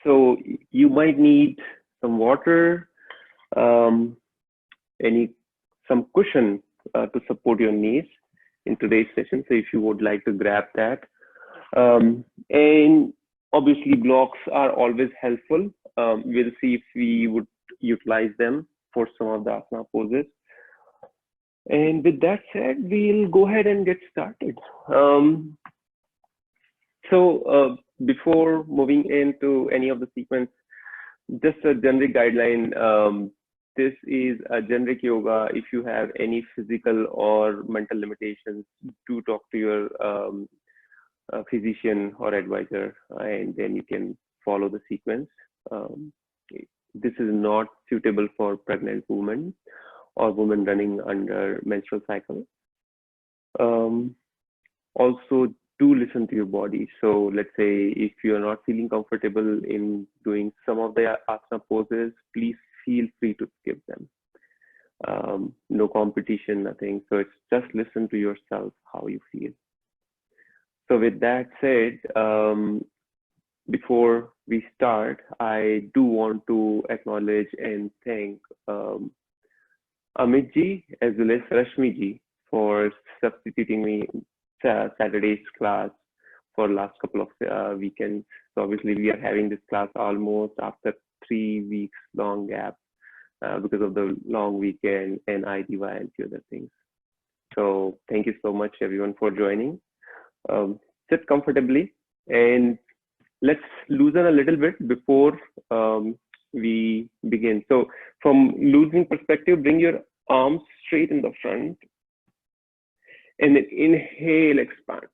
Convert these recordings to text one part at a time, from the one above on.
So you might need some water, um, any some cushion to support your knees in today's session. So if you would like to grab that, and obviously blocks are always helpful. We'll see if we would utilize them for some of the asana poses. And with that said, we'll go ahead and get started. Before moving into any of the sequence, just a generic guideline. This is a generic yoga. If you have any physical or mental limitations, do talk to your physician or advisor, and then you can follow the sequence. This is not suitable for pregnant women or women running under menstrual cycle. Also, do listen to your body. So let's say if you're not feeling comfortable in doing some of the asana poses, please feel free to skip them. No competition, nothing. So it's just listen to yourself, how you feel. So with that said, before we start, I do want to acknowledge and thank Amit ji as well as Rashmi ji for substituting me Saturday's class for last couple of weekends. So obviously we are having this class almost after 3 weeks long gap because of the long weekend and IDY and few other things. So thank you so much everyone for joining. Sit comfortably and let's loosen a little bit before we begin. So from loosening perspective, bring your arms straight in the front and then inhale, expand.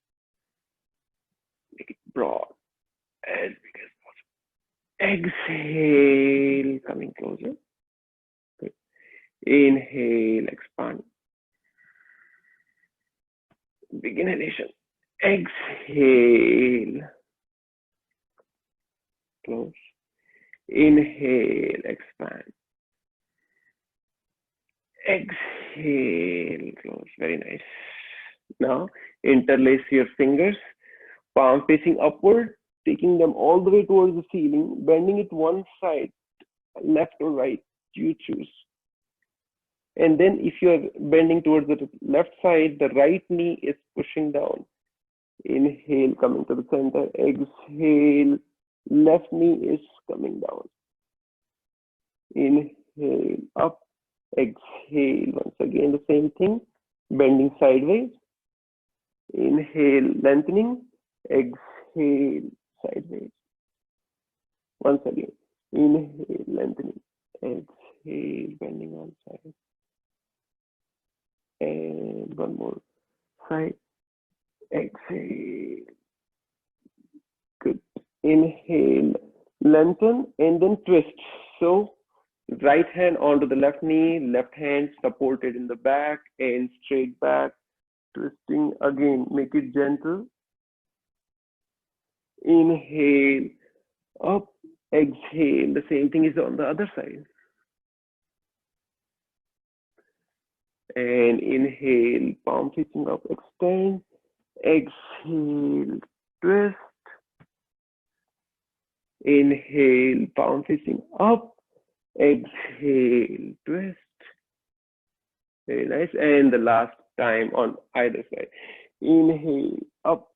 Make it broad as big as possible. Exhale, coming closer. Good. Inhale, expand. Big inhalation. Exhale. Close. Inhale, expand. Exhale, close. Very nice. Now, interlace your fingers, palm facing upward, taking them all the way towards the ceiling, bending it one side, left or right, you choose. And then if you are bending towards the left side, the right knee is pushing down. Inhale, coming to the center. Exhale, left knee is coming down. Inhale, up. Exhale, once again the same thing, bending sideways. Inhale, lengthening. Exhale, sideways. Once again, inhale, lengthening. Exhale, bending on side. And one more side. Exhale. Good. Inhale, lengthen, and then twist. So right hand onto the left knee, left hand supported in the back and straight back. Twisting again, make it gentle. Inhale, up, exhale. The same thing is on the other side. And inhale, palm facing up, extend. Exhale, twist. Inhale, palm facing up. Exhale, twist. Very nice. And the last time on either side. Inhale, up.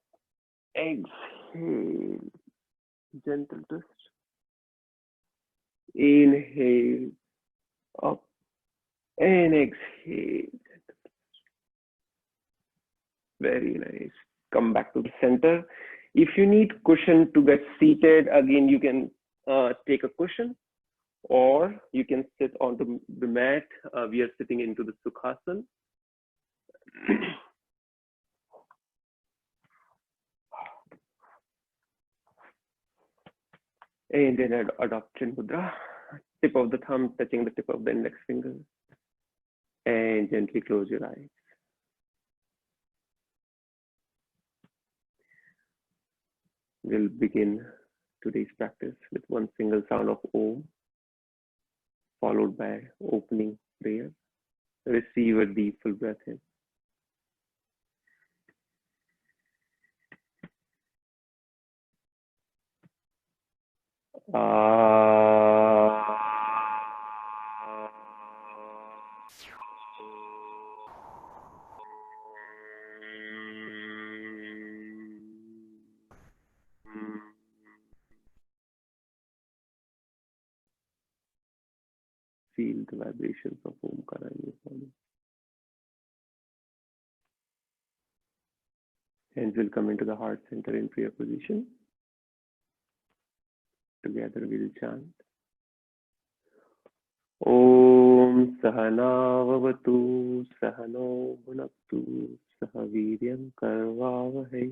Exhale, gentle twist. Inhale, up. And exhale. Very nice. Come back to the center. If you need cushion to get seated, again, you can take a cushion or you can sit on the mat. We are sitting into the Sukhasana. And then adopt Chin Mudra. Tip of the thumb touching the tip of the index finger. And gently close your eyes. We'll begin today's practice with one single sound of Om, followed by opening prayer. Receive a deep full breath in. Feel the vibrations of Omkara in your body. Hands will come into the heart center in prayer position. Together we'll chant. Om Sahanavavatu Sahano Bhunaktu Sahaviryam Karvavahai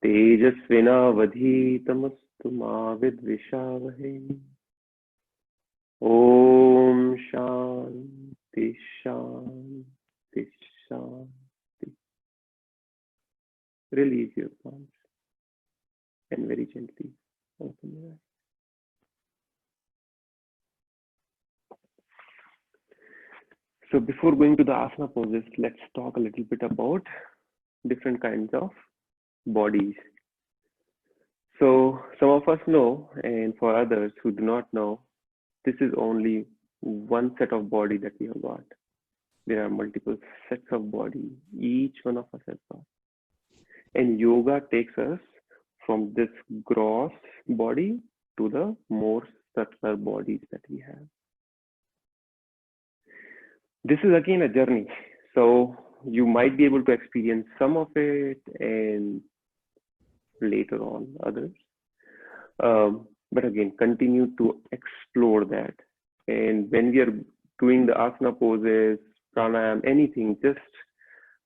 Tejasvinavadhitamastu ma vidvishavahai. Om Shanti Shanti Shanti. Release your palms and very gently open your eyes. So before going to the asana poses, let's talk a little bit about different kinds of bodies. So some of us know, and for others who do not know, this is only one set of body that we have got. There are multiple sets of body, each one of us has got. And yoga takes us from this gross body to the more subtler bodies that we have. This is again a journey. So you might be able to experience some of it and later on others. But again, continue to explore that. And when we are doing the asana poses, pranayam, anything, just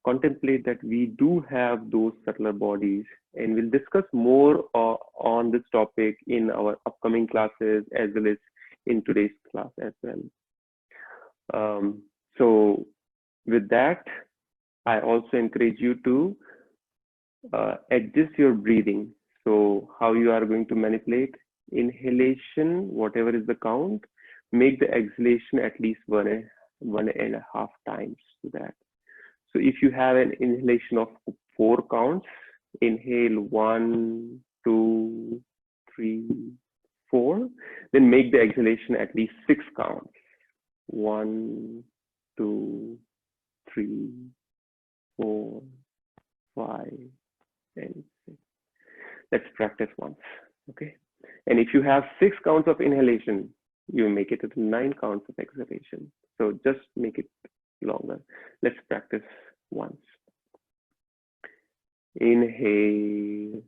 contemplate that we do have those subtler bodies, and we'll discuss more on this topic in our upcoming classes as well as in today's class as well. So with that, I also encourage you to adjust your breathing. So how you are going to manipulate inhalation, whatever is the count, make the exhalation at least one and a half times to that. So if you have an inhalation of 4 counts, inhale 1, 2, 3, 4, then make the exhalation at least 6 counts. 1, 2, 3, 4, 5, and 6. Let's practice once, okay? And if you have 6 counts of inhalation, you make it 9 counts of exhalation. So just make it longer. Let's practice once. Inhale.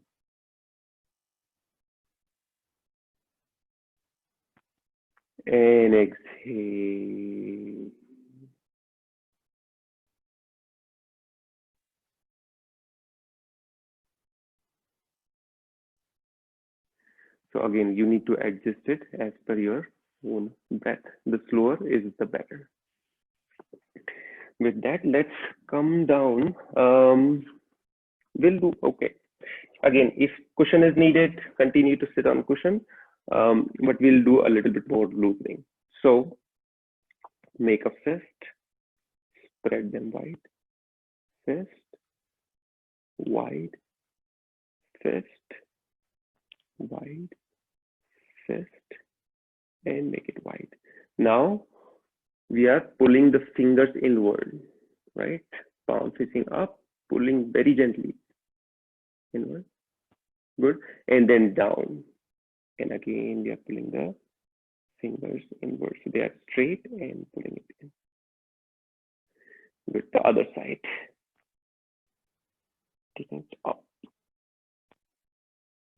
And exhale. So again, you need to adjust it as per your own breath. The slower is the better. With that, let's come down. We'll do, okay. Again, if cushion is needed, continue to sit on cushion, but we'll do a little bit more loosening. So make a fist, spread them wide, fist, wide, fist, wide, fist, and make it wide. Now we are pulling the fingers inward, right? Palm facing up, pulling very gently inward. Good. And then down. And again, we are pulling the fingers inward. So they are straight and pulling it in. Good. The other side. Taking it up.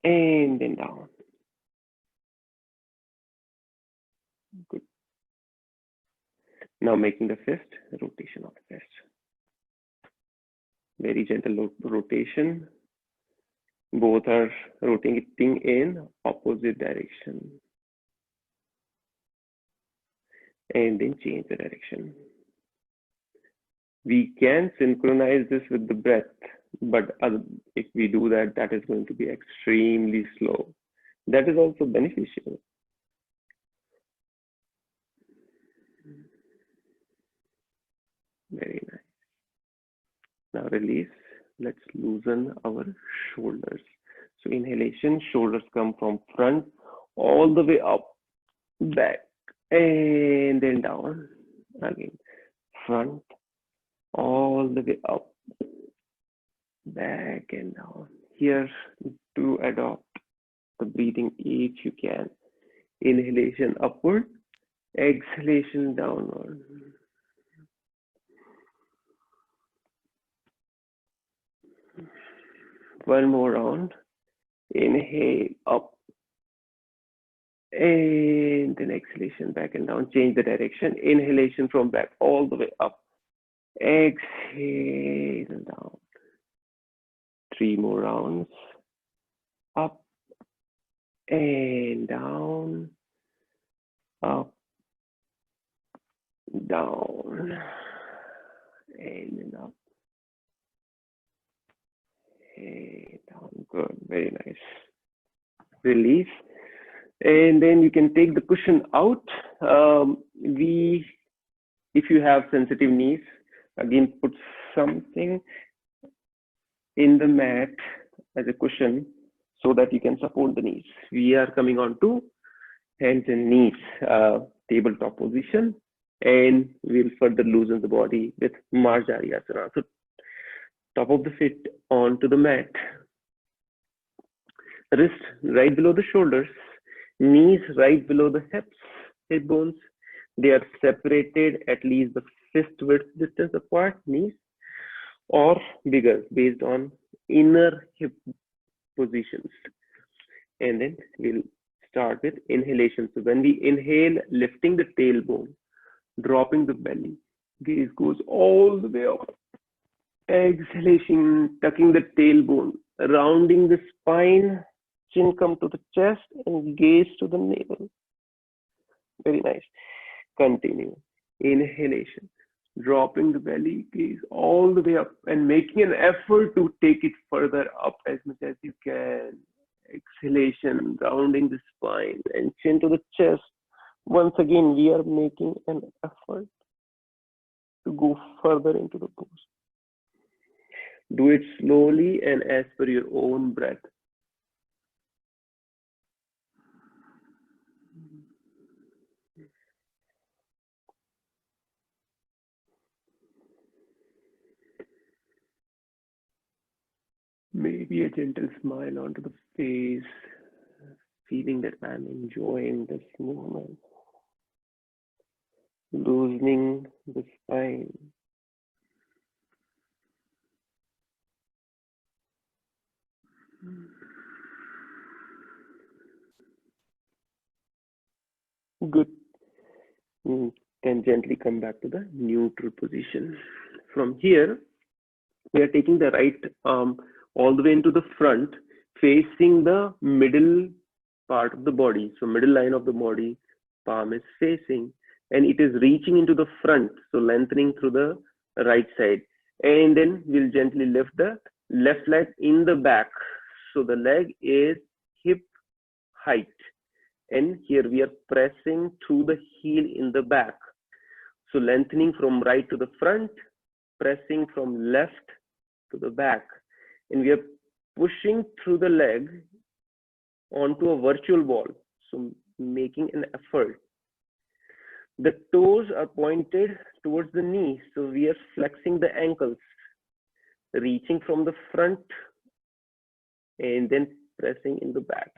And then down. Good. Now making the fist, rotation of the fist. Very gentle rotation. Both are rotating in opposite direction. And then change the direction. We can synchronize this with the breath, but if we do that, that is going to be extremely slow. That is also beneficial. Very nice. Now release. Let's loosen our shoulders. So inhalation, shoulders come from front all the way up, back, and then down. Again, front, all the way up, back and down. Here to adopt the breathing if you can. Inhalation upward, exhalation downward. One more round. Inhale up and then exhalation back and down. Change the direction. Inhalation from back all the way up. Exhale down. 3 more rounds. Up and down. Up, down, and then up. And down. Good. Very nice. Release. And then you can take the cushion out. If you have sensitive knees, again, put something in the mat as a cushion so that you can support the knees. We are coming on to hands and knees, tabletop position, and we'll further loosen the body with Marjariyasana. So top of the feet onto the mat. Wrist right below the shoulders, knees right below the hips, hip bones. They are separated at least the fist width distance apart, knees, or bigger based on inner hip positions. And then we'll start with inhalation. So when we inhale, lifting the tailbone, dropping the belly, gaze goes all the way up. Exhalation, tucking the tailbone, rounding the spine, chin come to the chest, and gaze to the navel. Very nice. Continue. Inhalation, dropping the belly, gaze all the way up, and making an effort to take it further up as much as you can. Exhalation, rounding the spine and chin to the chest. Once again, we are making an effort to go further into the pose. Do it slowly and as per your own breath. Maybe a gentle smile onto the face, feeling that I'm enjoying this movement. Loosening the spine. Good. Then gently come back to the neutral position. From here, we are taking the right arm all the way into the front, facing the middle part of the body. So middle line of the body, palm is facing, and it is reaching into the front, so lengthening through the right side. And then we'll gently lift the left leg in the back. So the leg is hip height. And here we are pressing through the heel in the back. So lengthening from right to the front, pressing from left to the back. And we are pushing through the leg onto a virtual wall. So making an effort. The toes are pointed towards the knee. So we are flexing the ankles, reaching from the front and then pressing in the back.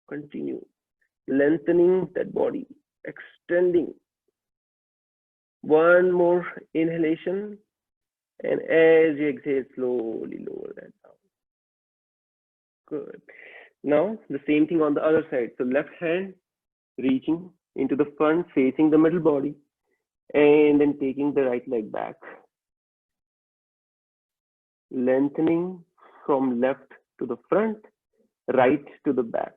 Continue. Lengthening that body, extending. One more inhalation, and as you exhale, slowly lower that down. Good. Now the same thing on the other side. So left hand reaching into the front, facing the middle body, and then taking the right leg back. Lengthening from left to the front, right to the back.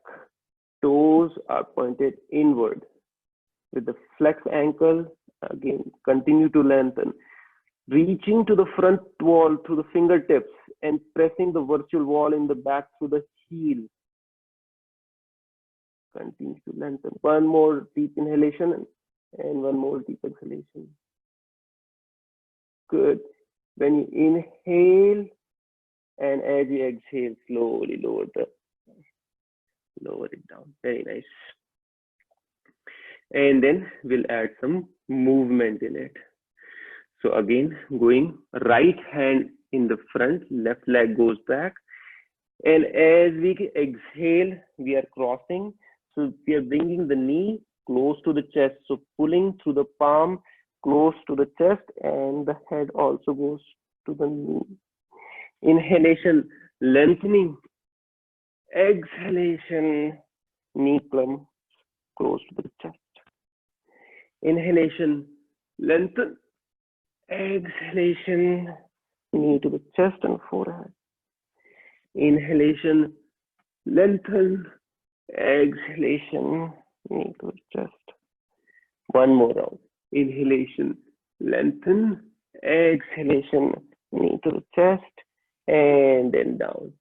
Toes are pointed inward. With the flex ankle, again, continue to lengthen. Reaching to the front wall through the fingertips and pressing the virtual wall in the back through the heel. Continue to lengthen. One more deep inhalation and one more deep exhalation. Good. When you inhale and as you exhale, slowly lower it down. Very nice. and then we'll add some movement in it. So again, going right hand in the front, left leg goes back. And as we exhale, we are crossing. So we are bringing the knee close to the chest. So pulling through the palm close to the chest, and the head also goes to the knee. Inhalation, lengthening. Exhalation, knee plumb close to the chest. Inhalation, lengthen. Exhalation, knee to the chest and forehead. Inhalation, lengthen. Exhalation, knee to the chest. One more round. Inhalation, lengthen. Exhalation, knee to the chest, and then down.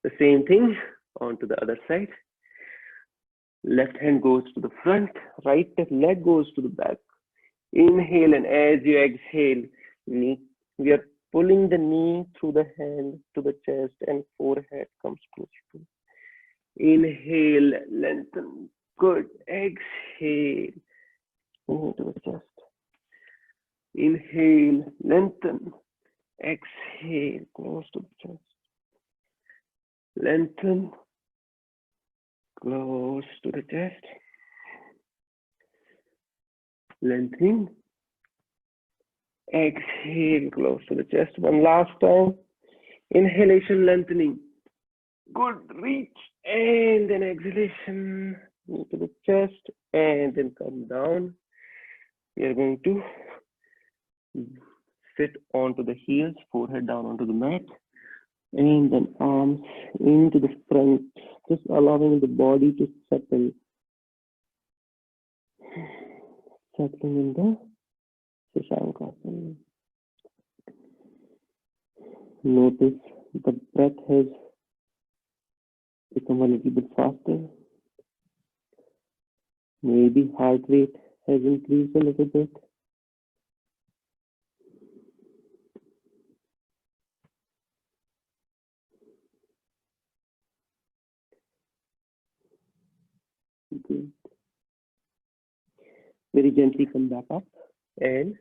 The same thing onto the other side. Left hand goes to the front, right leg goes to the back. Inhale, and as you exhale, knee, we are pulling the knee through the hand to the chest, and forehead comes close to. Inhale, lengthen. Good. Exhale, knee to the chest. Inhale, lengthen. Exhale, close to the chest. Lengthen, close to the chest. Lengthening. Exhale, close to the chest. One last time. Inhalation, lengthening. Good. Reach, and then exhalation, knee to the chest, and then come down. We are going to sit onto the heels, forehead down onto the mat, and then arms into the front, just allowing the body to settle. Settling in the Shashankasana. Notice the breath has become a little bit faster. Maybe heart rate has increased a little bit. Good. Very gently come back up, and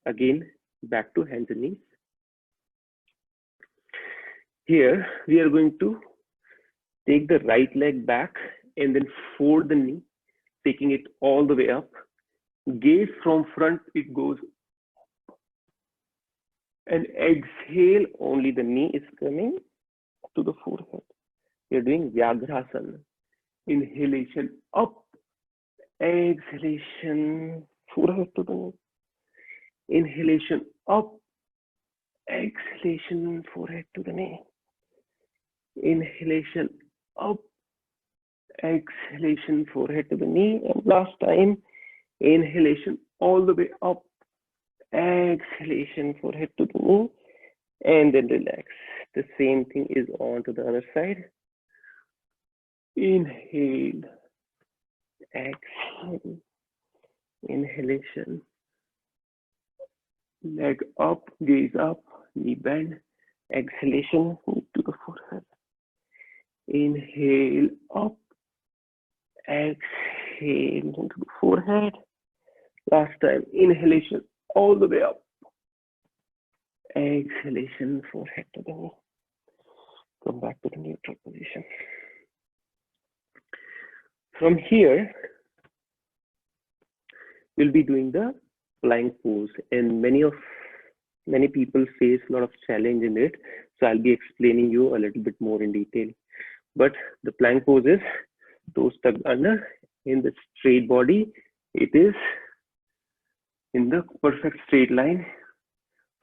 again back to hands and knees. Here we are going to take the right leg back and then fold the knee, taking it all the way up. Gaze from front, it goes. And exhale, only the knee is coming to the forehead. We are doing Vyagrasana. Inhalation up, exhalation, forehead to the knee. Inhalation up, exhalation, forehead to the knee. Inhalation up, exhalation, forehead to the knee. And last time, inhalation all the way up, exhalation, forehead to the knee, and then relax. The same thing is on to the other side. Inhale, exhale, inhalation, leg up, gaze up, knee bend, exhalation, knee to the forehead. Inhale up, exhale into the forehead. Last time, inhalation all the way up, exhalation, forehead to the knee. Come back to the neutral position. From here, we'll be doing the plank pose, and many people face a lot of challenge in it. So I'll be explaining you a little bit more in detail. But the plank pose is toes tucked under in the straight body. It is in the perfect straight line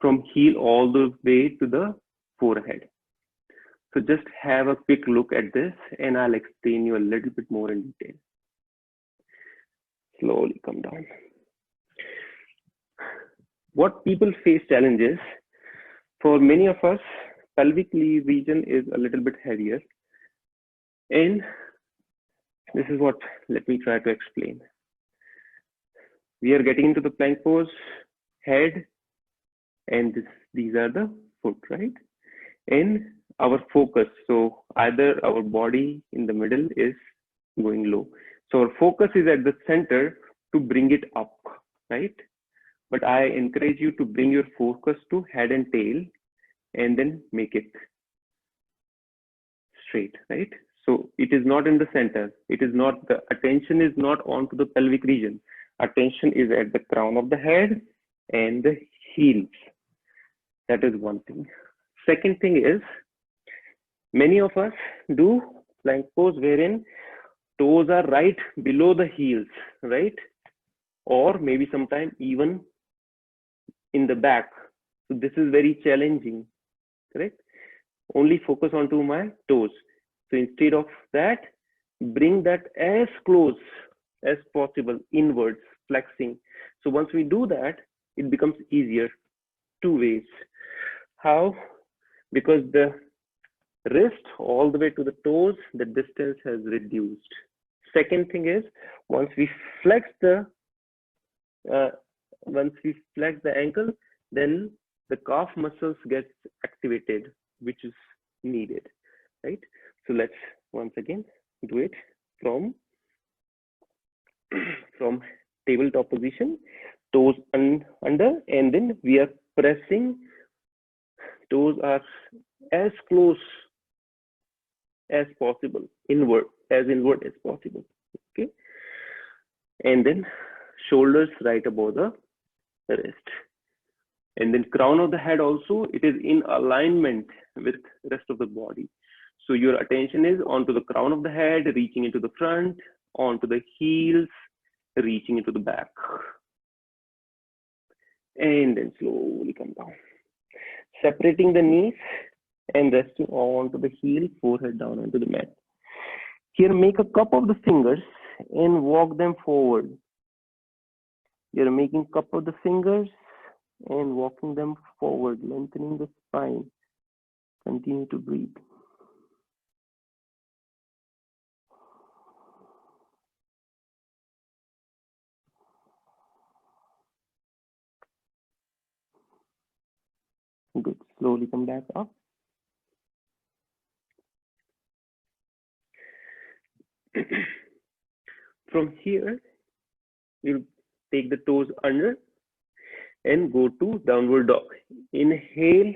from heel all the way to the forehead. So just have a quick look at this, and I'll explain you a little bit more in detail. Slowly come down. What people face challenges, for many of us, pelvic region is a little bit heavier. And this is what, let me try to explain. We are getting into the plank pose, head, and these are the foot, right? And our focus, so either our body in the middle is going low. So our focus is at the center to bring it up, right? But I encourage you to bring your focus to head and tail and then make it straight, right? So it is not in the center. It is not, the attention is not onto the pelvic region. Attention is at the crown of the head and the heels. That is one thing. Second thing is, many of us do plank pose wherein toes are right below the heels, right? Or maybe sometime even in the back. So this is very challenging, correct? Only focus onto my toes. So instead of that, bring that as close as possible inwards, flexing. So once we do that, it becomes easier. Two ways. How? Because the wrist all the way to the toes, the distance has reduced. Second thing is, once we flex the ankle, then the calf muscles get activated, which is needed, right? So let's once again do it from tabletop position, toes under, and then we are pressing. Toes are as close as possible, inward as possible, okay? And then shoulders right above the wrist. And then crown of the head also, it is in alignment with rest of the body. So your attention is onto the crown of the head, reaching into the front, onto the heels, reaching into the back. And then slowly come down. Separating the knees and resting onto the heel, forehead down onto the mat. Here, make a cup of the fingers and walk them forward. You're making cup of the fingers and walking them forward, lengthening the spine. Continue to breathe. Good. Slowly come back up. From here, you'll take the toes under and go to downward dog. Inhale,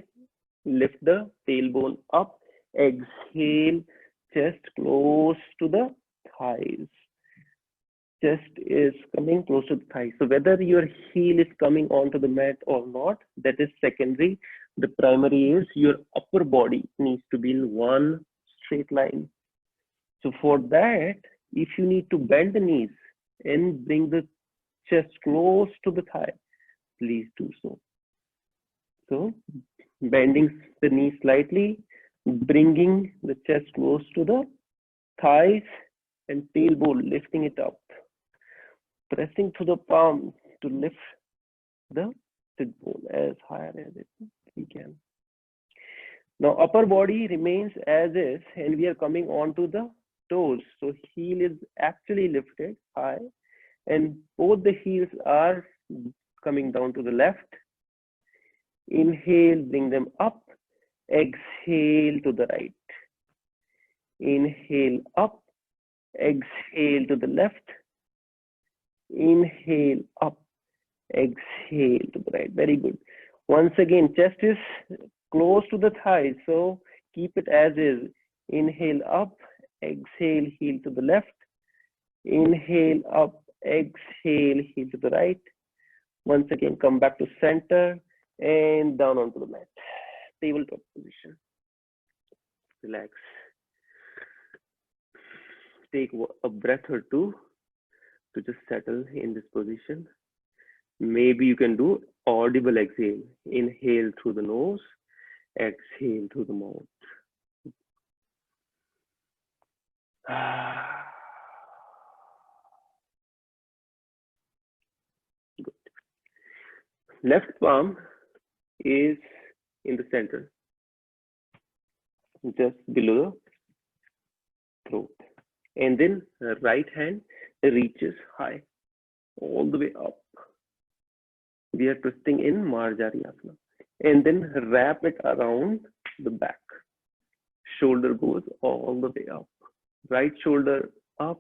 lift the tailbone up. Exhale, chest close to the thighs. Chest is coming close to the thighs. So whether your heel is coming onto the mat or not, that is secondary. The primary is your upper body needs to be in one straight line. So for that, if you need to bend the knees and bring the chest close to the thigh, please do so. So bending the knee slightly, bringing the chest close to the thighs and tailbone, lifting it up. Pressing to the palm to lift the sit bone as higher as we can. Now upper body remains as is, and we are coming on to the toes. So heel is actually lifted high, and both the heels are coming down to the left. Inhale, bring them up. Exhale to the right. Inhale up. Exhale to the left. Inhale up. Exhale to the right. Very good. Once again, chest is close to the thighs, so keep it as is. Inhale up. Exhale, heel to the left. Inhale up. Exhale, heel to the right. Once again, come back to center and down onto the mat. Tabletop position. Relax. Take a breath or two to just settle in this position. Maybe you can do audible exhale. Inhale through the nose, exhale through the mouth. Good. Left palm is in the center, just below the throat. And then right hand reaches high, all the way up. We are twisting in Marjariyasana. And then wrap it around the back. Shoulder goes all the way up. Right shoulder up,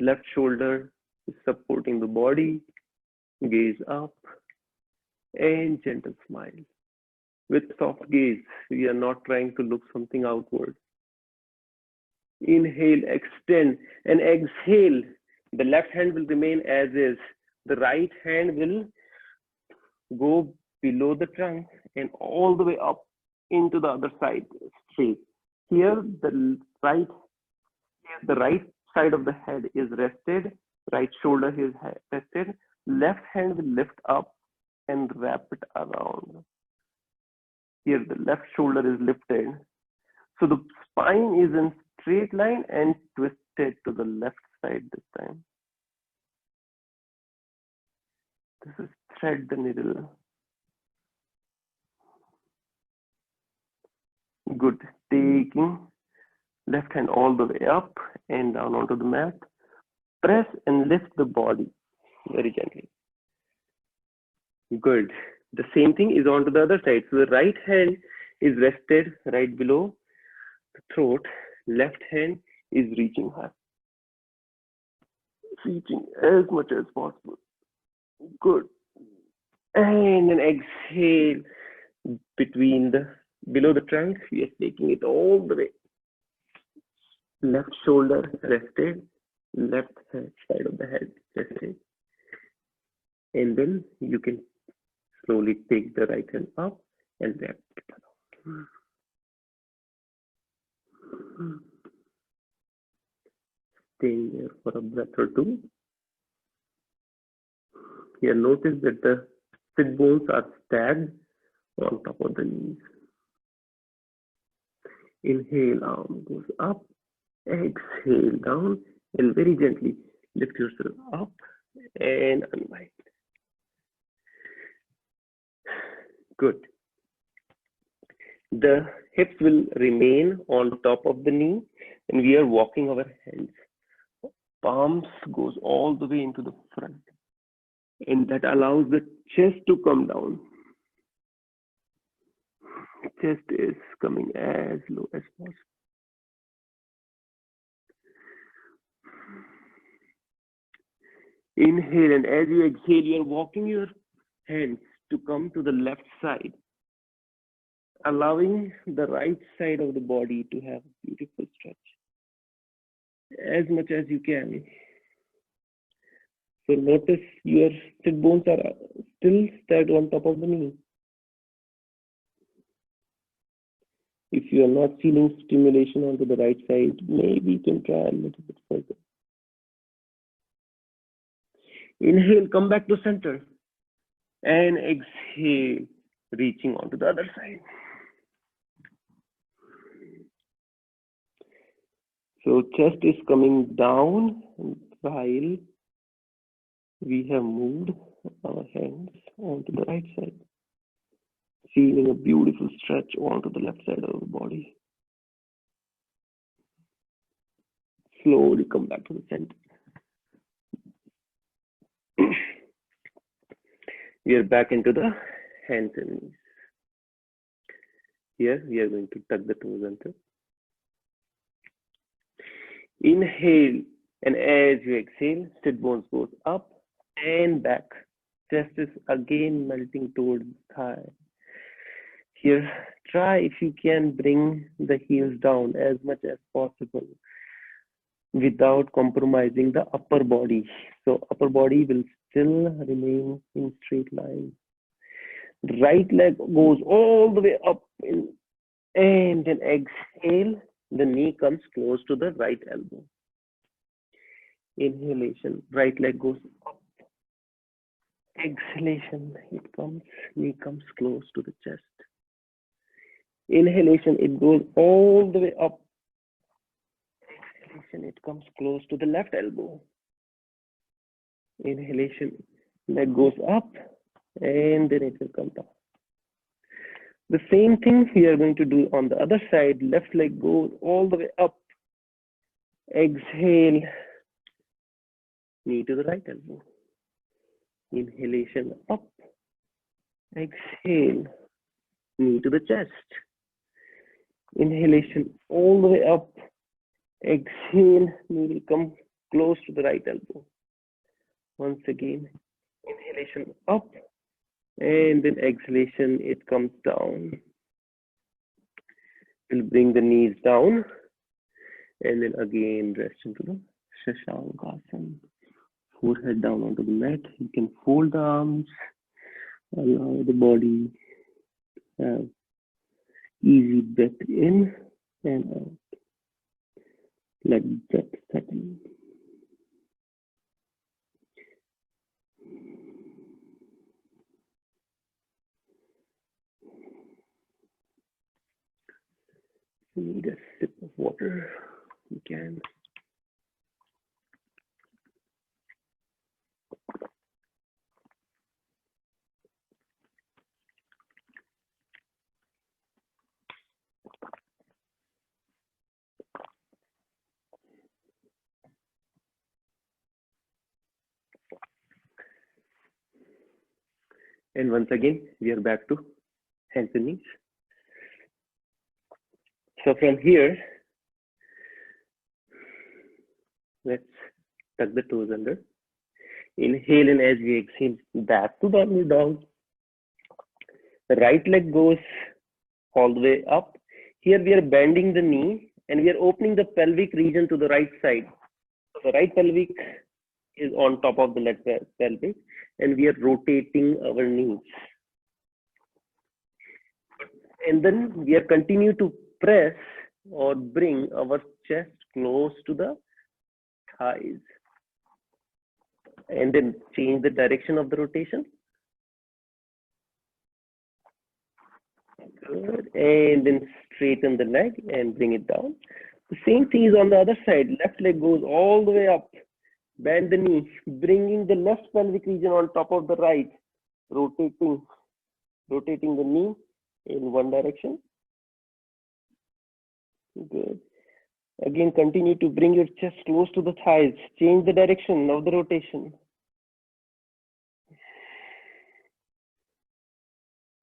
Left shoulder is supporting the body, gaze up, and gentle smile. With soft gaze, we are not trying to look something outward. Inhale, extend, and exhale. The left hand will remain as is. The right hand will go below the trunk and all the way up into the other side straight. Here, the right side of the head is rested, right shoulder is rested. Left hand will lift up and wrap it around. Here, the left shoulder is lifted. So the spine is in straight line and twisted to the left side this time. This is thread the needle. Good. Taking left hand all the way up and down onto the mat. Press and lift the body very gently. Good. The same thing is onto the other side. So the right hand is rested right below the throat. Left hand is reaching high. Reaching as much as possible. Good. And then exhale between the below the trunk. We are taking it all the way. Left shoulder rested. Left side of the head rested. And then you can slowly take the right hand up and wrap it around. Staying there for a breath or two. Here, notice that the sit bones are stacked on top of the knees. Inhale, arm goes up. Exhale, down. And very gently lift yourself up and unwind. Good. The hips will remain on top of the knee and we are walking our hands. Palms goes all the way into the front and that allows the chest to come down. Chest is coming as low as possible. Inhale, and as you exhale, you are walking your hands to come to the left side, allowing the right side of the body to have a beautiful stretch as much as you can. So notice your sit bones are still stacked on top of the knee. If you are not feeling stimulation onto the right side, maybe you can try a little bit further. Inhale, come back to center. And exhale, reaching onto the other side. So chest is coming down while we have moved our hands onto the right side. Feeling a beautiful stretch onto the left side of the body. Slowly come back to the center. We are back into the hands and knees. Here we are going to tuck the toes under. Inhale, and as you exhale, sit bones goes up and back. Chest is again melting towards the thigh. Here, try if you can bring the heels down as much as possible without compromising the upper body. So upper body will still remain in straight line. Right leg goes all the way up in, and then exhale, the knee comes close to the right elbow. Inhalation, right leg goes up. Exhalation, knee comes close to the chest. Inhalation, it goes all the way up. Exhalation, it comes close to the left elbow. Inhalation, leg goes up and then it will come down. The same thing we are going to do on the other side. Left leg goes all the way up. Exhale, knee to the right elbow. Inhalation up. Exhale, knee to the chest. Inhalation all the way up. Exhale, knee will come close to the right elbow. Once again, inhalation up, and then exhalation, it comes down. We'll bring the knees down, and then again rest into the Shashankasana. Forehead down onto the mat. You can fold the arms, allow the body to have easy breath in and out. Let breath settle. You need a sip of water. You can. And once again, we are back to hands and knees. So from here, let's tuck the toes under. Inhale, and as we exhale, back to downward dog. The right leg goes all the way up. Here we are bending the knee and we are opening the pelvic region to the right side. So the right pelvic is on top of the left pelvic and we are rotating our knees. And then we are continue to press or bring our chest close to the thighs. And then change the direction of the rotation. Good. And then straighten the leg and bring it down. The same thing is on the other side. Left leg goes all the way up. Bend the knee, bringing the left pelvic region on top of the right. Rotating the knee in one direction. Good. Again, continue to bring your chest close to the thighs. Change the direction of the rotation.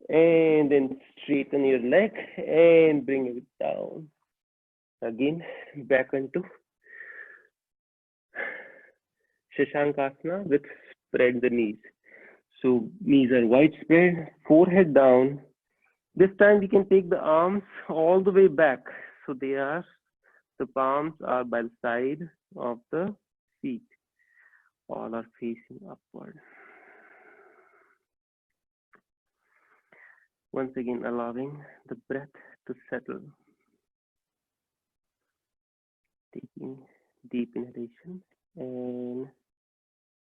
And then straighten your leg and bring it down. Again, back into Shashankasana with spread the knees. So knees are wide spread, forehead down. This time we can take the arms all the way back. So the palms are by the side of the feet. All are facing upward. Once again, allowing the breath to settle. Taking deep inhalation and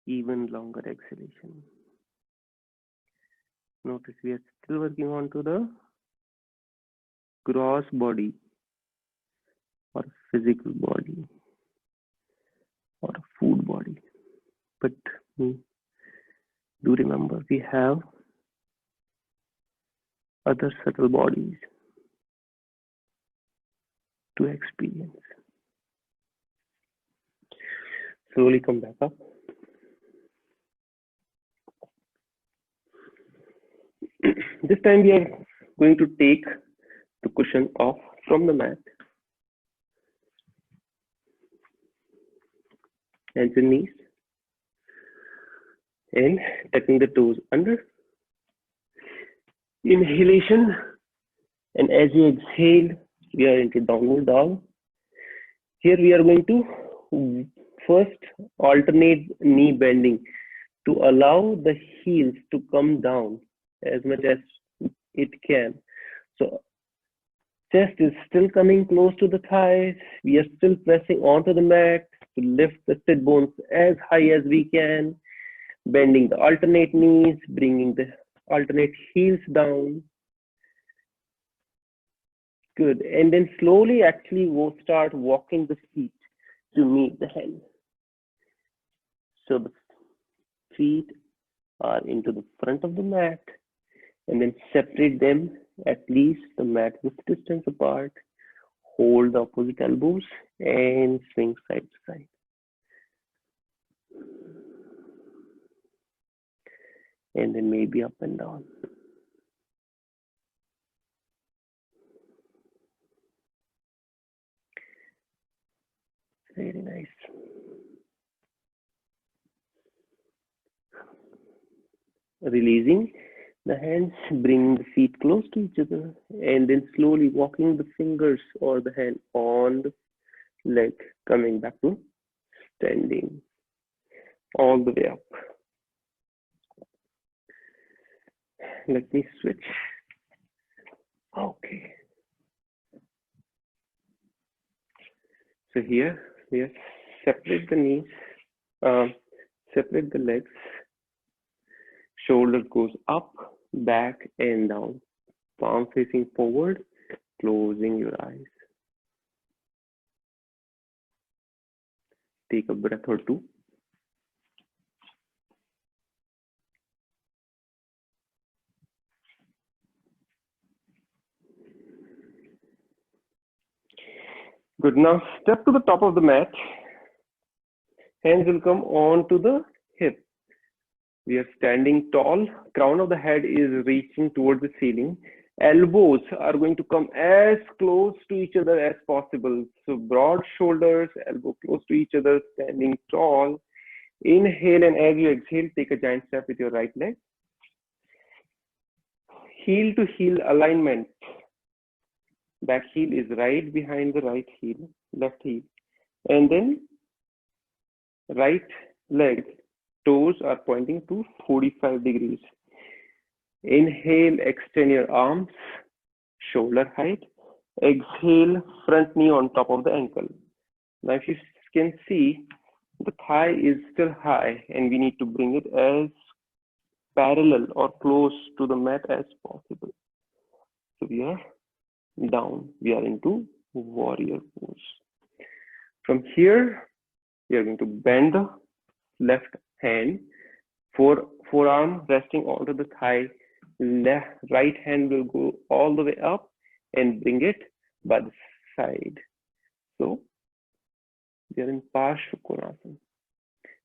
even longer exhalation. Notice we are still working on to the gross body or physical body or food body. But do remember we have other subtle bodies to experience. Slowly come back up. This time we are going to take the cushion off from the mat. Hands and knees. And tucking the toes under. Inhalation. And as you exhale, we are into downward dog. Here we are going to first alternate knee bending to allow the heels to come down as much as it can. So chest is still coming close to the thighs. We are still pressing onto the mat to lift the sit bones as high as we can, bending the alternate knees, bringing the alternate heels down. Good. And then slowly actually we'll start walking the feet to meet the hand. So the feet are into the front of the mat and then separate them at least the mat with distance apart. Hold the opposite elbows and swing side to side. And then maybe up and down. Very nice. Releasing the hands, bringing the feet close to each other, and then slowly walking the fingers or the hand on the leg, coming back to standing all the way up. Let me switch. Okay. So here we have separate the knees, separate the legs. Shoulder goes up, back, and down. Palm facing forward, closing your eyes. Take a breath or two. Good. Now step to the top of the mat. Hands will come onto the hip. We are standing tall. Crown of the head is reaching towards the ceiling. Elbows are going to come as close to each other as possible. So broad shoulders, elbow close to each other, standing tall. Inhale, and as you exhale, take a giant step with your right leg. Heel to heel alignment. Back heel is right behind the right heel, left heel. And then right leg, toes are pointing to 45 degrees. Inhale, extend your arms, shoulder height. Exhale, front knee on top of the ankle. Now if you can see, the thigh is still high and we need to bring it as parallel or close to the mat as possible. So we are down, we are into warrior pose. From here, we are going to bend the left hand, forearm resting onto the thigh, right hand will go all the way up and bring it by the side. So we are in Parsvakonasana.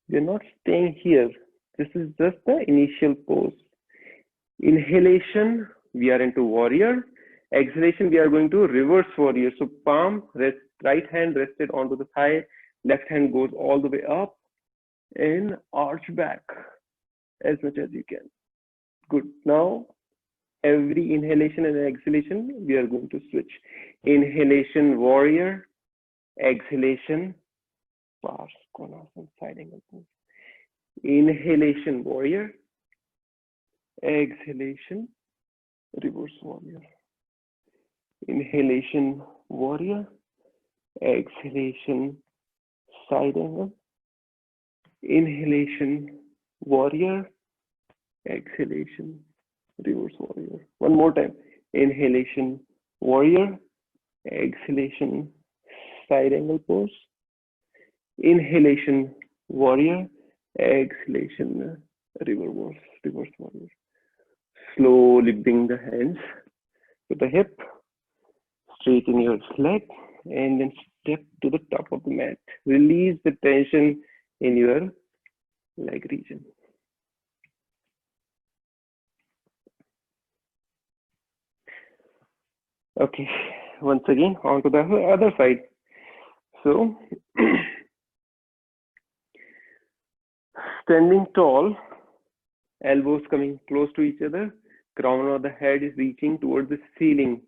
We are not staying here. This is just the initial pose. Inhalation, we are into warrior. Exhalation, we are going to reverse warrior. So palm, right hand rested onto the thigh, left hand goes all the way up and arch back as much as you can. Good. Now, every inhalation and exhalation, we are going to switch. Inhalation, warrior. Exhalation, Parsvakonasana, side angle pose. Inhalation, warrior. Exhalation, reverse warrior. Inhalation, warrior. Exhalation, side angle. Inhalation, warrior. Exhalation, reverse warrior. One more time. Inhalation, warrior. Exhalation, side angle pose. Inhalation, warrior. Exhalation, reverse warrior. Slowly bring the hands to the hip. Straighten your leg and then step to the top of the mat. Release the tension in your leg region. Okay, once again, onto the other side. So, standing tall, elbows coming close to each other, crown of the head is reaching towards the ceiling.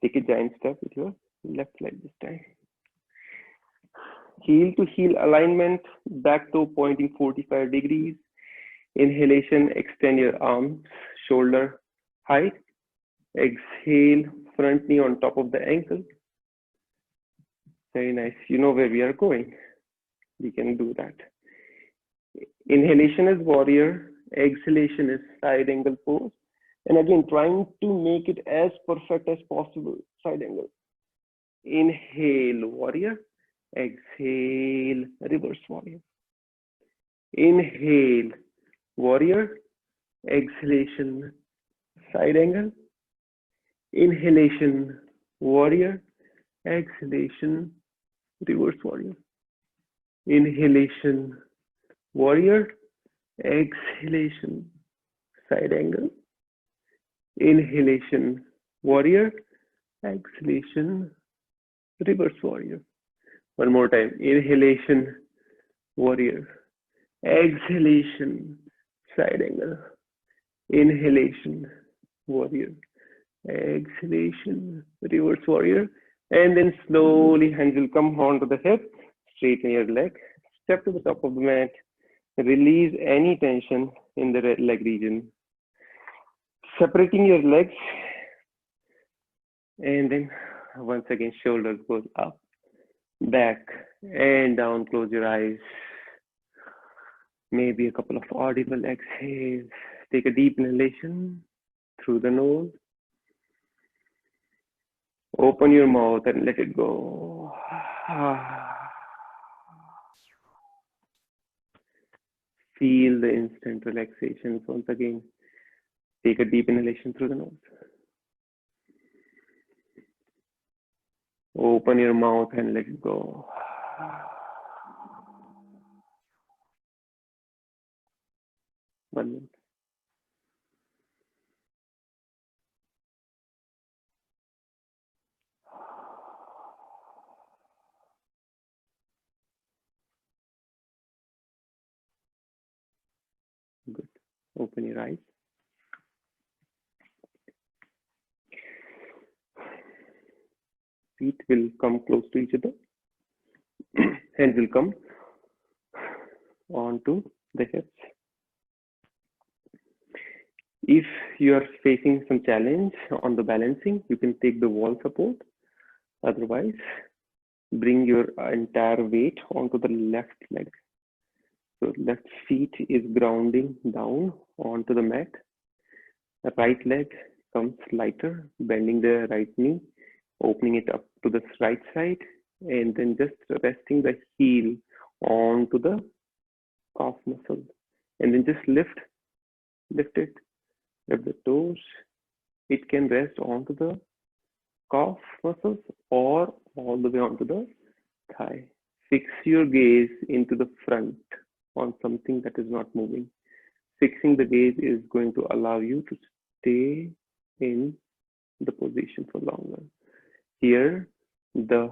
Take a giant step with your left leg this time. Heel to heel alignment, back toe pointing 45 degrees. Inhalation, extend your arms, shoulder height. Exhale, front knee on top of the ankle. Very nice. You know where we are going. We can do that. Inhalation is warrior. Exhalation is side angle pose. And again, trying to make it as perfect as possible, side angle. Inhale, warrior. Exhale, reverse warrior. Inhale, warrior. Exhalation, side angle. Inhalation, warrior. Exhalation, reverse warrior. Inhalation, warrior. Exhalation, side angle. Inhalation, warrior. Exhalation, reverse warrior. One more time. Inhalation, warrior. Exhalation, side angle. Inhalation, warrior. Exhalation, reverse warrior. And then slowly hands will come onto the hip, straighten your leg, step to the top of the mat, release any tension in the leg region. Separating your legs, and then once again shoulders goes up, back and down. Close your eyes. Maybe a couple of audible exhales. Take a deep inhalation through the nose. Open your mouth and let it go. Feel the instant relaxation. Once again, take a deep inhalation through the nose. Open your mouth and let it go. One minute. Good. Open your eyes. Feet will come close to each other. Hands will come onto the hips. If you are facing some challenge on the balancing, you can take the wall support. Otherwise, bring your entire weight onto the left leg. So left feet is grounding down onto the mat. The right leg comes lighter, bending the right knee, opening it up to the right side, and then just resting the heel onto the calf muscle. And then just lift it, lift the toes. It can rest onto the calf muscles or all the way onto the thigh. Fix your gaze into the front on something that is not moving. Fixing the gaze is going to allow you to stay in the position for longer. Here, the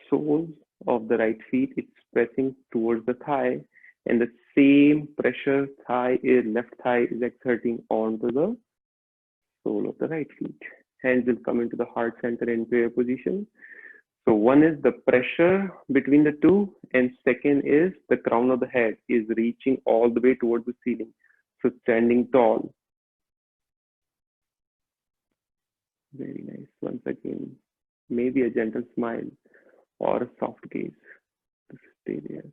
sole of the right feet is pressing towards the thigh, and the same pressure left thigh is exerting onto the sole of the right feet. Hands will come into the heart center in prayer position. So one is the pressure between the two, and second is the crown of the head is reaching all the way towards the ceiling. So standing tall. Very nice. Once again, maybe a gentle smile or a soft gaze to stay there.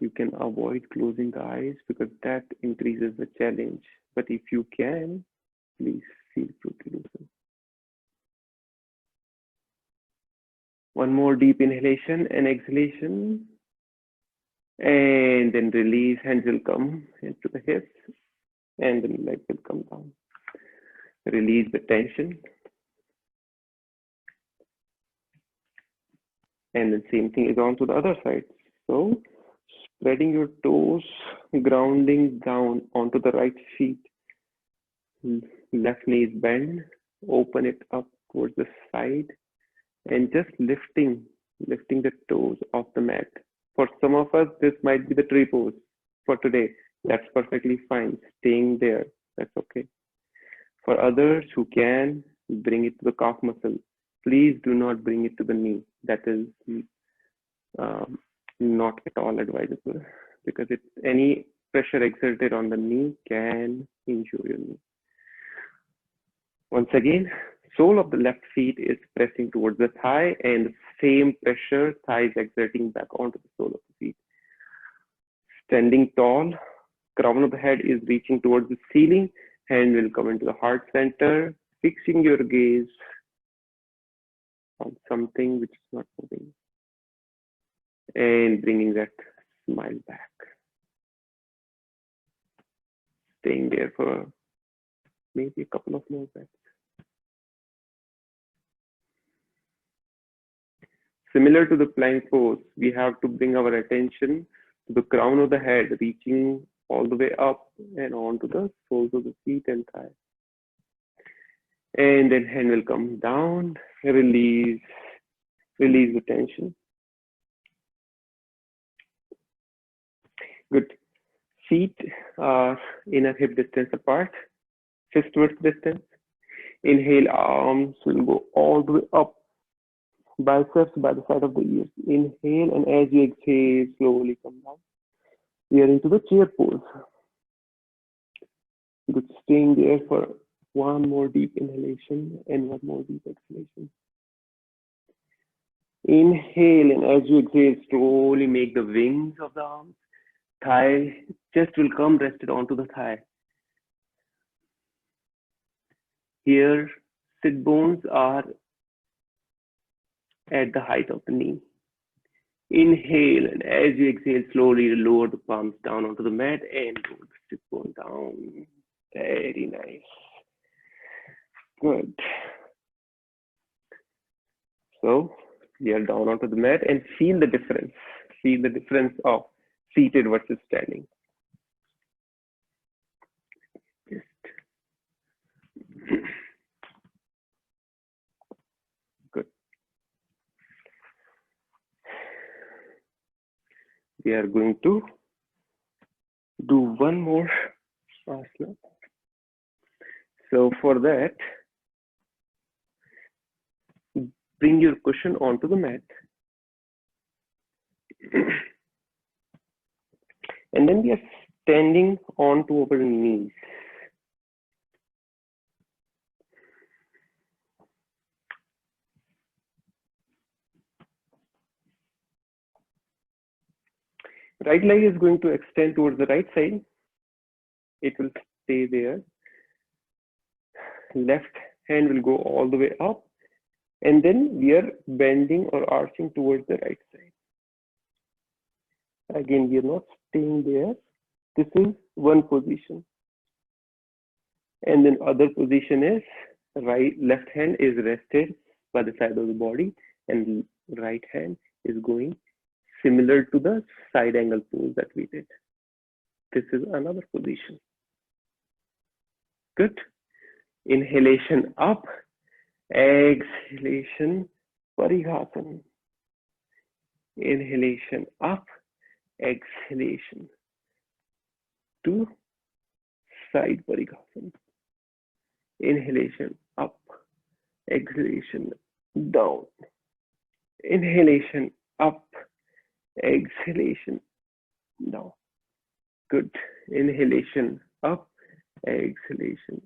You can avoid closing the eyes because that increases the challenge. But if you can, please feel free to do so. One more deep inhalation and exhalation. And then release. Hands will come into the hips and then legs will come down. Release the tension. And the same thing is on to the other side. So spreading your toes, grounding down onto the right feet. Left knee is bent. Open it up towards the side. And just lifting the toes off the mat. For some of us, this might be the tree pose for today. That's perfectly fine. Staying there, that's okay. For others who can, bring it to the calf muscle. Please do not bring it to the knee. That is not at all advisable because any pressure exerted on the knee can injure your knee. Once again, sole of the left feet is pressing towards the thigh, and the same pressure thigh is exerting back onto the sole of the feet. Standing tall, crown of the head is reaching towards the ceiling. Hand will come into the heart center, fixing your gaze on something which is not moving, and bringing that smile back. Staying there for maybe a couple of more breaths. Similar to the plank pose, we have to bring our attention to the crown of the head, reaching all the way up and onto the soles of the feet and thigh. And then hand will come down, release the tension. Good. Feet are inner hip distance apart, fist width distance. Inhale, arms will go all the way up, biceps by the side of the ears. Inhale, and as you exhale, slowly come down. We are into the chair pose. Good, staying there for one more deep inhalation and one more deep exhalation. Inhale, and as you exhale, slowly make the wings of the arms. Thigh, chest will come rested onto the thigh. Here, sit bones are at the height of the knee. Inhale, and as you exhale, slowly lower the palms down onto the mat and roll the sit bone down. Very nice. Good. So we are down onto the mat and feel the difference. Feel the difference of seated versus standing. Just good. We are going to do one more asana. So for that, bring your cushion onto the mat. And then we are standing onto our knees. Right leg is going to extend towards the right side. It will stay there. Left hand will go all the way up. And then we are bending or arching towards the right side. Again, we are not staying there. This is one position. And then other position is left hand is rested by the side of the body and right hand is going similar to the side angle pose that we did. This is another position. Good. Inhalation up, exhalation, Parighasana. Inhalation up, exhalation to side Parighasana. Inhalation up, exhalation down. Inhalation up, exhalation down. Good. Inhalation up, exhalation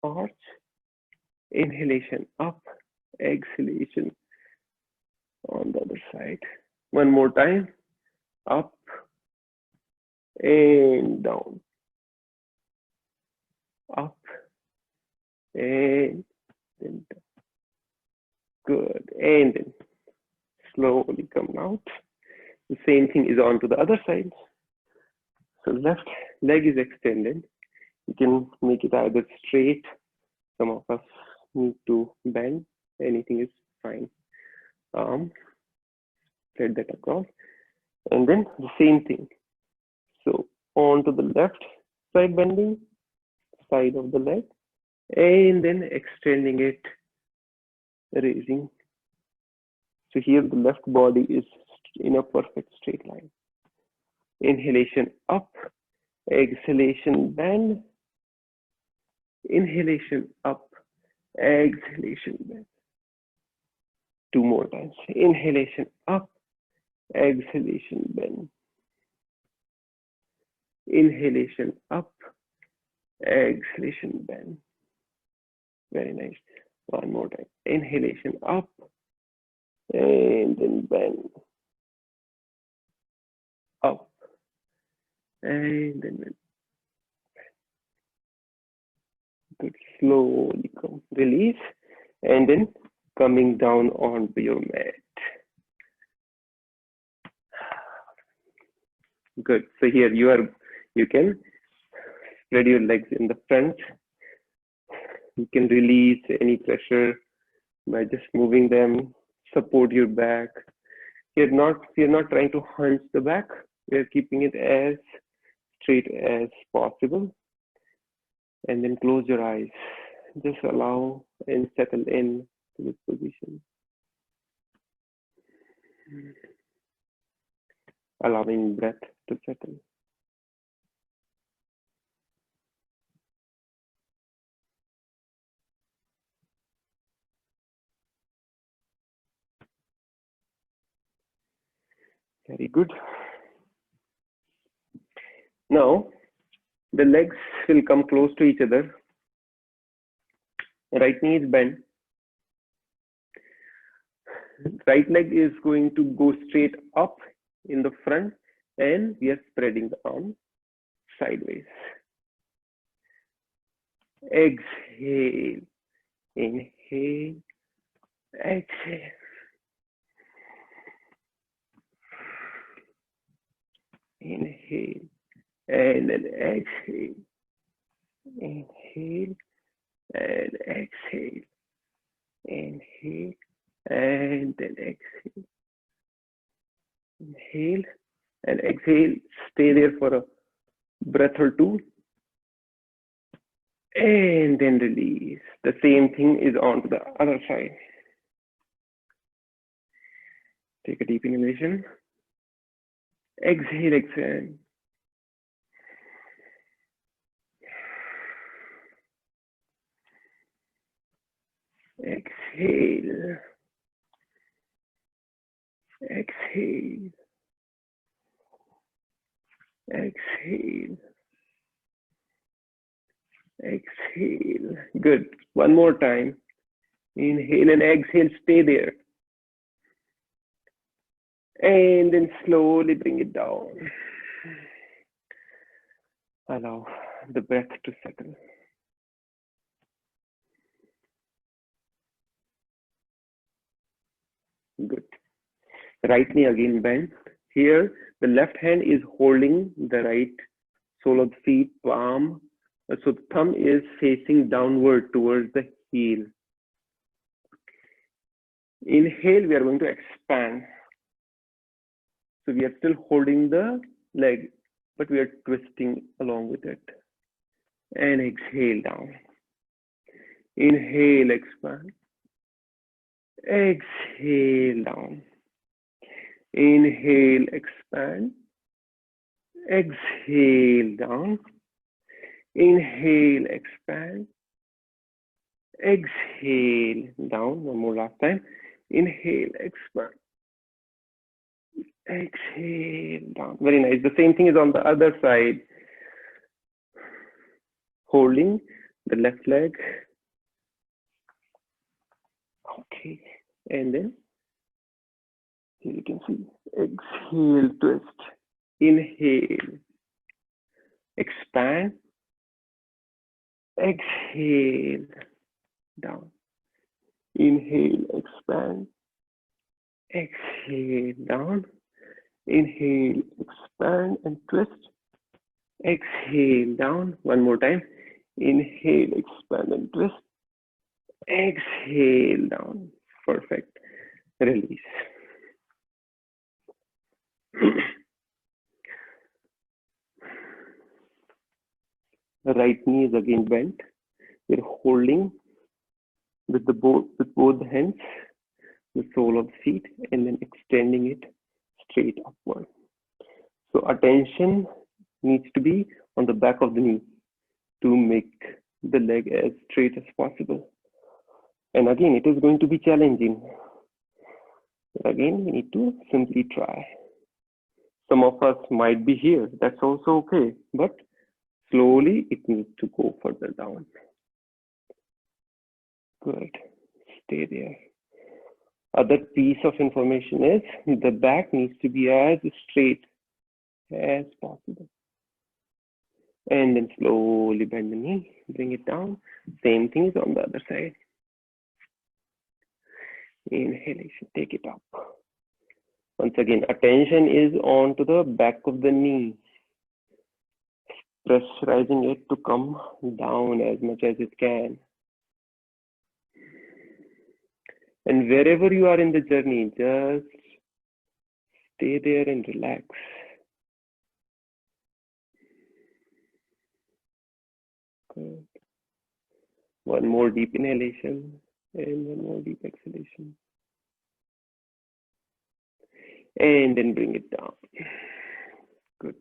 arch. Inhalation up, exhalation on the other side. One more time. Up and down. Up and then down. Good. And then slowly come out. The same thing is on to the other side. So left leg is extended. You can make it either straight. Some of us need to bend. Anything is fine. Thread that across. And then the same thing. So on to the left side bending, side of the leg, and then extending it, raising. So here the left body is in a perfect straight line. Inhalation up, exhalation bend. Inhalation up, exhalation bend. Two more times. Inhalation up, exhalation bend. Inhalation up, exhalation bend. Very nice. One more time. Inhalation up, and then bend. Up, and then bend. Good. Slowly come. Release, and then coming down onto your mat. Good. So here you can spread your legs in the front. You can release any pressure by just moving them. Support your back. You're not trying to hunch the back. We're keeping it as straight as possible. And then close your eyes. Just allow and settle in to this position. Allowing breath to settle. Very good. Now, the legs will come close to each other. Right knee is bent. Right leg is going to go straight up in the front, and we are spreading the arm sideways. Exhale, inhale, exhale. Inhale, and then exhale. Inhale, and exhale. Inhale, and then exhale. Inhale, and exhale. Stay there for a breath or two. And then release. The same thing is on to the other side. Take a deep inhalation. Exhale, exhale. Exhale. Exhale. Exhale. Exhale. Good. One more time. Inhale and exhale. Stay there. And then slowly bring it down. Allow the breath to settle. Good. Right knee again bent. Here, the left hand is holding the right sole of the feet, palm. So the thumb is facing downward towards the heel. Inhale, we are going to expand. So we are still holding the leg, but we are twisting along with it. And exhale down. Inhale, expand. Exhale down. Inhale, expand. Exhale down. Inhale, expand. Exhale down. One more last time. Inhale, expand. Exhale down. Very nice. The same thing is on the other side. Holding the left leg. Okay. And then here you can see. Exhale, twist. Inhale. Expand. Exhale down. Inhale, expand. Exhale down. Inhale, expand and twist. Exhale down. One more time. Inhale, expand and twist. Exhale down. Perfect. Release. The right knee is again bent. We're holding with both hands the sole of the feet and then extending it straight upward. So attention needs to be on the back of the knee to make the leg as straight as possible. And again, it is going to be challenging. But again, we need to simply try. Some of us might be here. That's also okay. But slowly, it needs to go further down. Good. Stay there. Other piece of information is the back needs to be as straight as possible. And then slowly bend the knee, bring it down. Same thing is on the other side. Inhalation, take it up. Once again, attention is on to the back of the knee. Pressurizing it to come down as much as it can. And wherever you are in the journey, just stay there and relax. Good. One more deep inhalation and one more deep exhalation. And then bring it down. Good.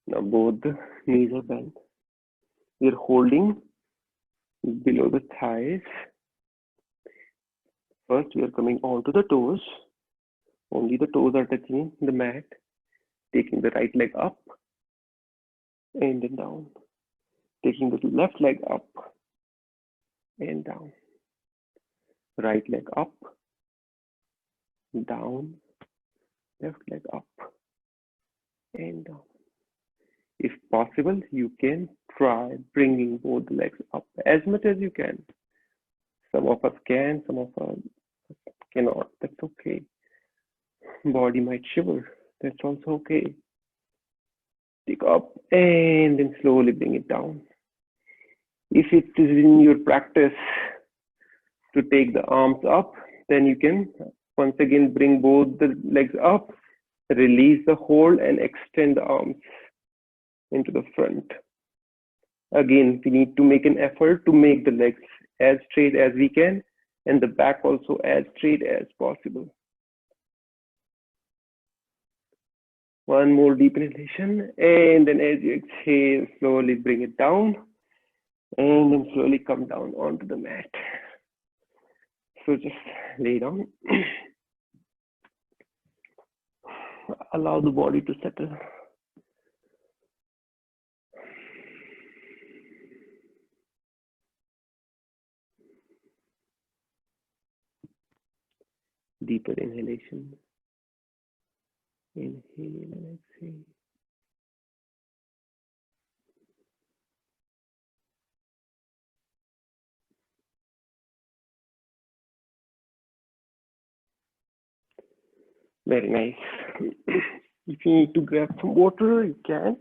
Now both the knees are bent. We're holding below the thighs. First, we are coming onto the toes. Only the toes are touching the mat. Taking the right leg up and then down. Taking the left leg up and down. Right leg up, down, left leg up and down. If possible, you can try bringing both legs up as much as you can. Some of us can, some of us cannot. That's okay. Body might shiver. That's also okay. Take up and then slowly bring it down. If it is in your practice to take the arms up, then you can once again bring both the legs up, release the hold and extend the arms into the front. Again, we need to make an effort to make the legs as straight as we can and the back also as straight as possible. One more deep inhalation, and then as you exhale, slowly bring it down and then slowly come down onto the mat. So just lay down. Allow the body to settle. Deeper inhalation. Inhale and exhale. Very nice. If you need to grab some water, you can.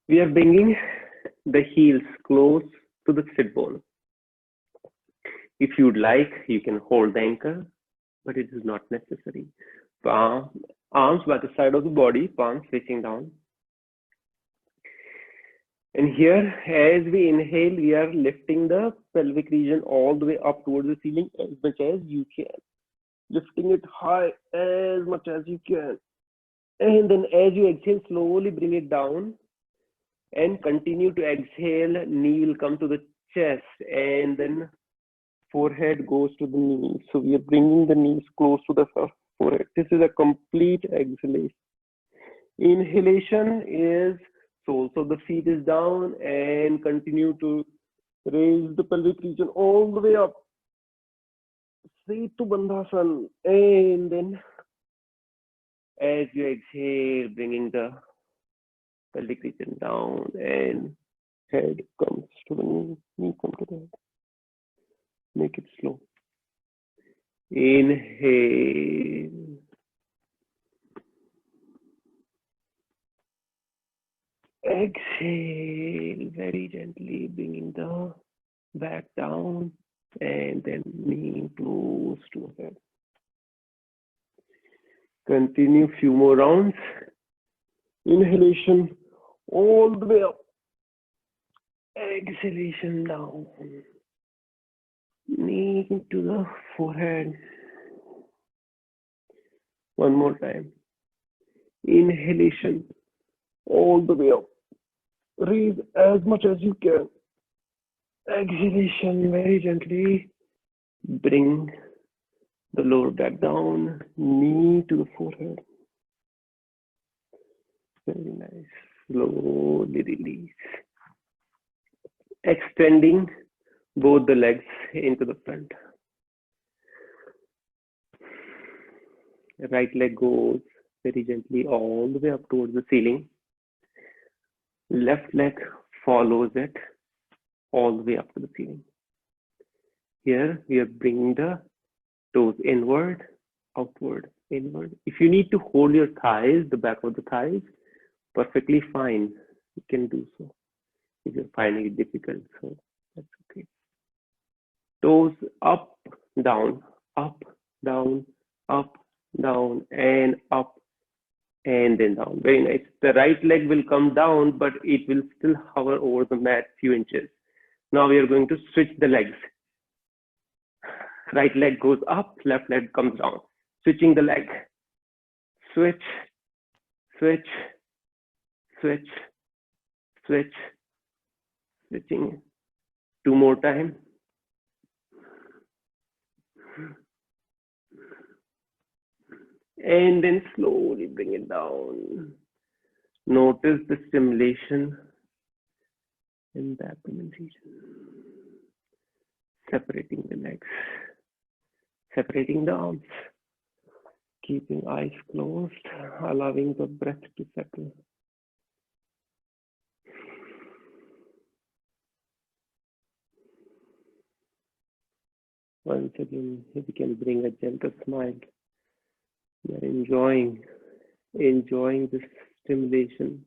We are bringing the heels close to the sit bone. If you'd like, you can hold the ankle, but it is not necessary. Arms by the side of the body, palms facing down. And here, as we inhale, we are lifting the pelvic region all the way up towards the ceiling as much as you can. Lifting it high as much as you can. And then as you exhale, slowly bring it down. And continue to exhale, knee will come to the chest and then forehead goes to the knees. So we are bringing the knees close to the forehead. This is a complete exhalation. Inhalation is soles of the feet is down and continue to raise the pelvic region all the way up. Setu Bandhasan. And then as you exhale, bringing the pelvic region down and head comes to the knee comes to the head. Make it slow. Inhale. Exhale very gently, bringing the back down and then knee close to the head. Continue few more rounds. Inhalation all the way up. Exhalation down. Knee to the forehead. One more time. Inhalation all the way up. Breathe as much as you can. Exhalation very gently. Bring the lower back down. Knee to the forehead. Very nice. Slowly release. Extending both the legs into the front. Right leg goes very gently all the way up towards the ceiling. Left leg follows it all the way up to the ceiling. Here we are bringing the toes inward, outward, inward. If you need to hold your thighs, the back of the thighs, perfectly fine. You can do so if you're finding it difficult. So that's okay. Toes up, down, up, down, up, down, and up, and then down. Very nice. The right leg will come down, but it will still hover over the mat few inches. Now we are going to switch the legs. Right leg goes up, left leg comes down. Switching the leg. Switch, switch, switch, switch, switching. 2 more time. And then slowly bring it down. Notice the stimulation in the abdomen region. Separating the legs, separating the arms, keeping eyes closed, allowing the breath to settle. Once again, if you can bring a gentle smile, you are enjoying this stimulation,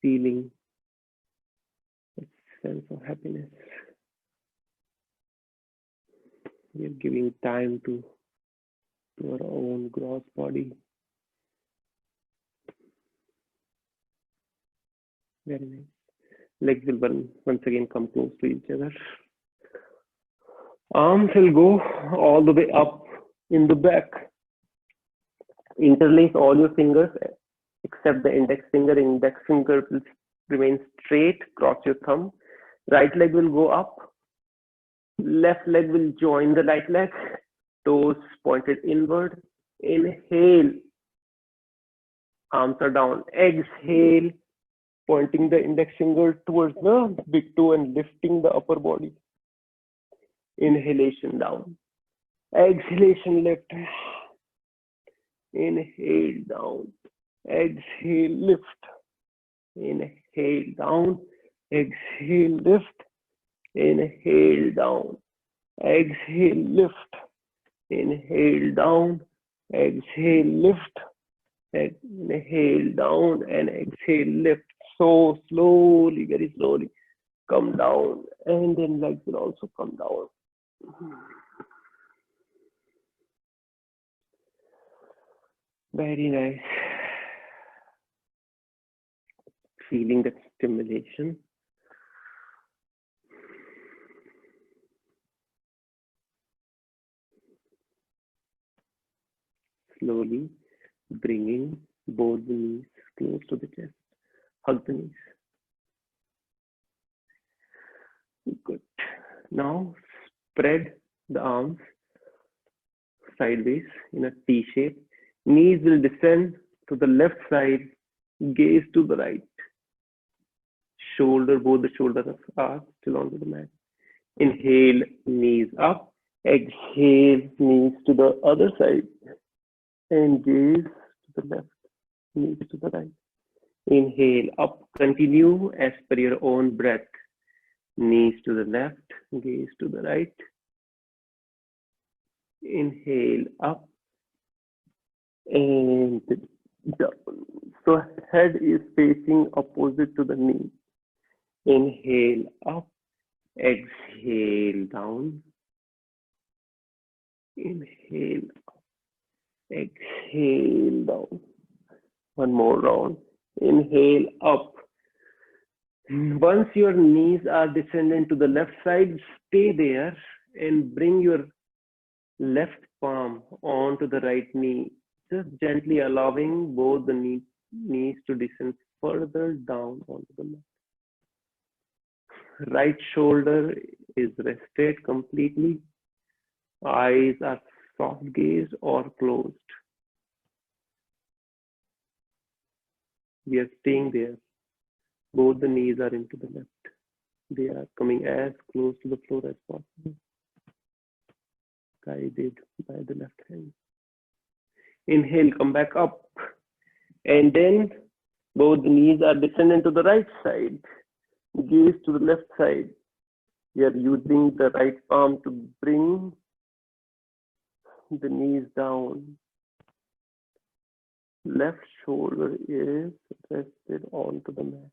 feeling a sense of happiness. We are giving time to our own gross body. Very nice. Legs will once again come close to each other. Arms will go all the way up in the back. Interlace all your fingers except the index finger. Index finger will remain straight. Cross your thumb. Right leg will go up. Left leg will join the right leg. Toes pointed inward. Inhale. Arms are down. Exhale. Pointing the index finger towards the big toe and lifting the upper body. Inhalation down. Exhalation lift. Inhale down. Exhale lift. Inhale down. Exhale lift. Inhale down. Exhale lift. Inhale down. Exhale lift. Inhale down and exhale lift. So slowly, very slowly, come down, and then legs will also come down. Very nice. Feeling that stimulation. Slowly bringing both the knees close to the chest. Hug the knees. Good. Now spread the arms sideways in a T shape. Knees will descend to the left side, gaze to the right. Both the shoulders are still onto the mat. Inhale, knees up. Exhale, knees to the other side. And gaze to the left, knees to the right. Inhale up, continue as per your own breath. Knees to the left, gaze to the right. Inhale up and down. So head is facing opposite to the knee. Inhale up, exhale down. Inhale up, exhale down. One more round. Inhale up. Once your knees are descending to the left side, stay there and bring your left palm onto the right knee, just gently allowing both the knees to descend further down onto the mat. Right shoulder is rested completely. Eyes are soft gazed or closed. We are staying there. Both the knees are into the left. They are coming as close to the floor as possible. Guided by the left hand. Inhale, come back up. And then both the knees are descending to the right side. Gaze to the left side. We are using the right palm to bring the knees down. Left shoulder is rested onto the mat.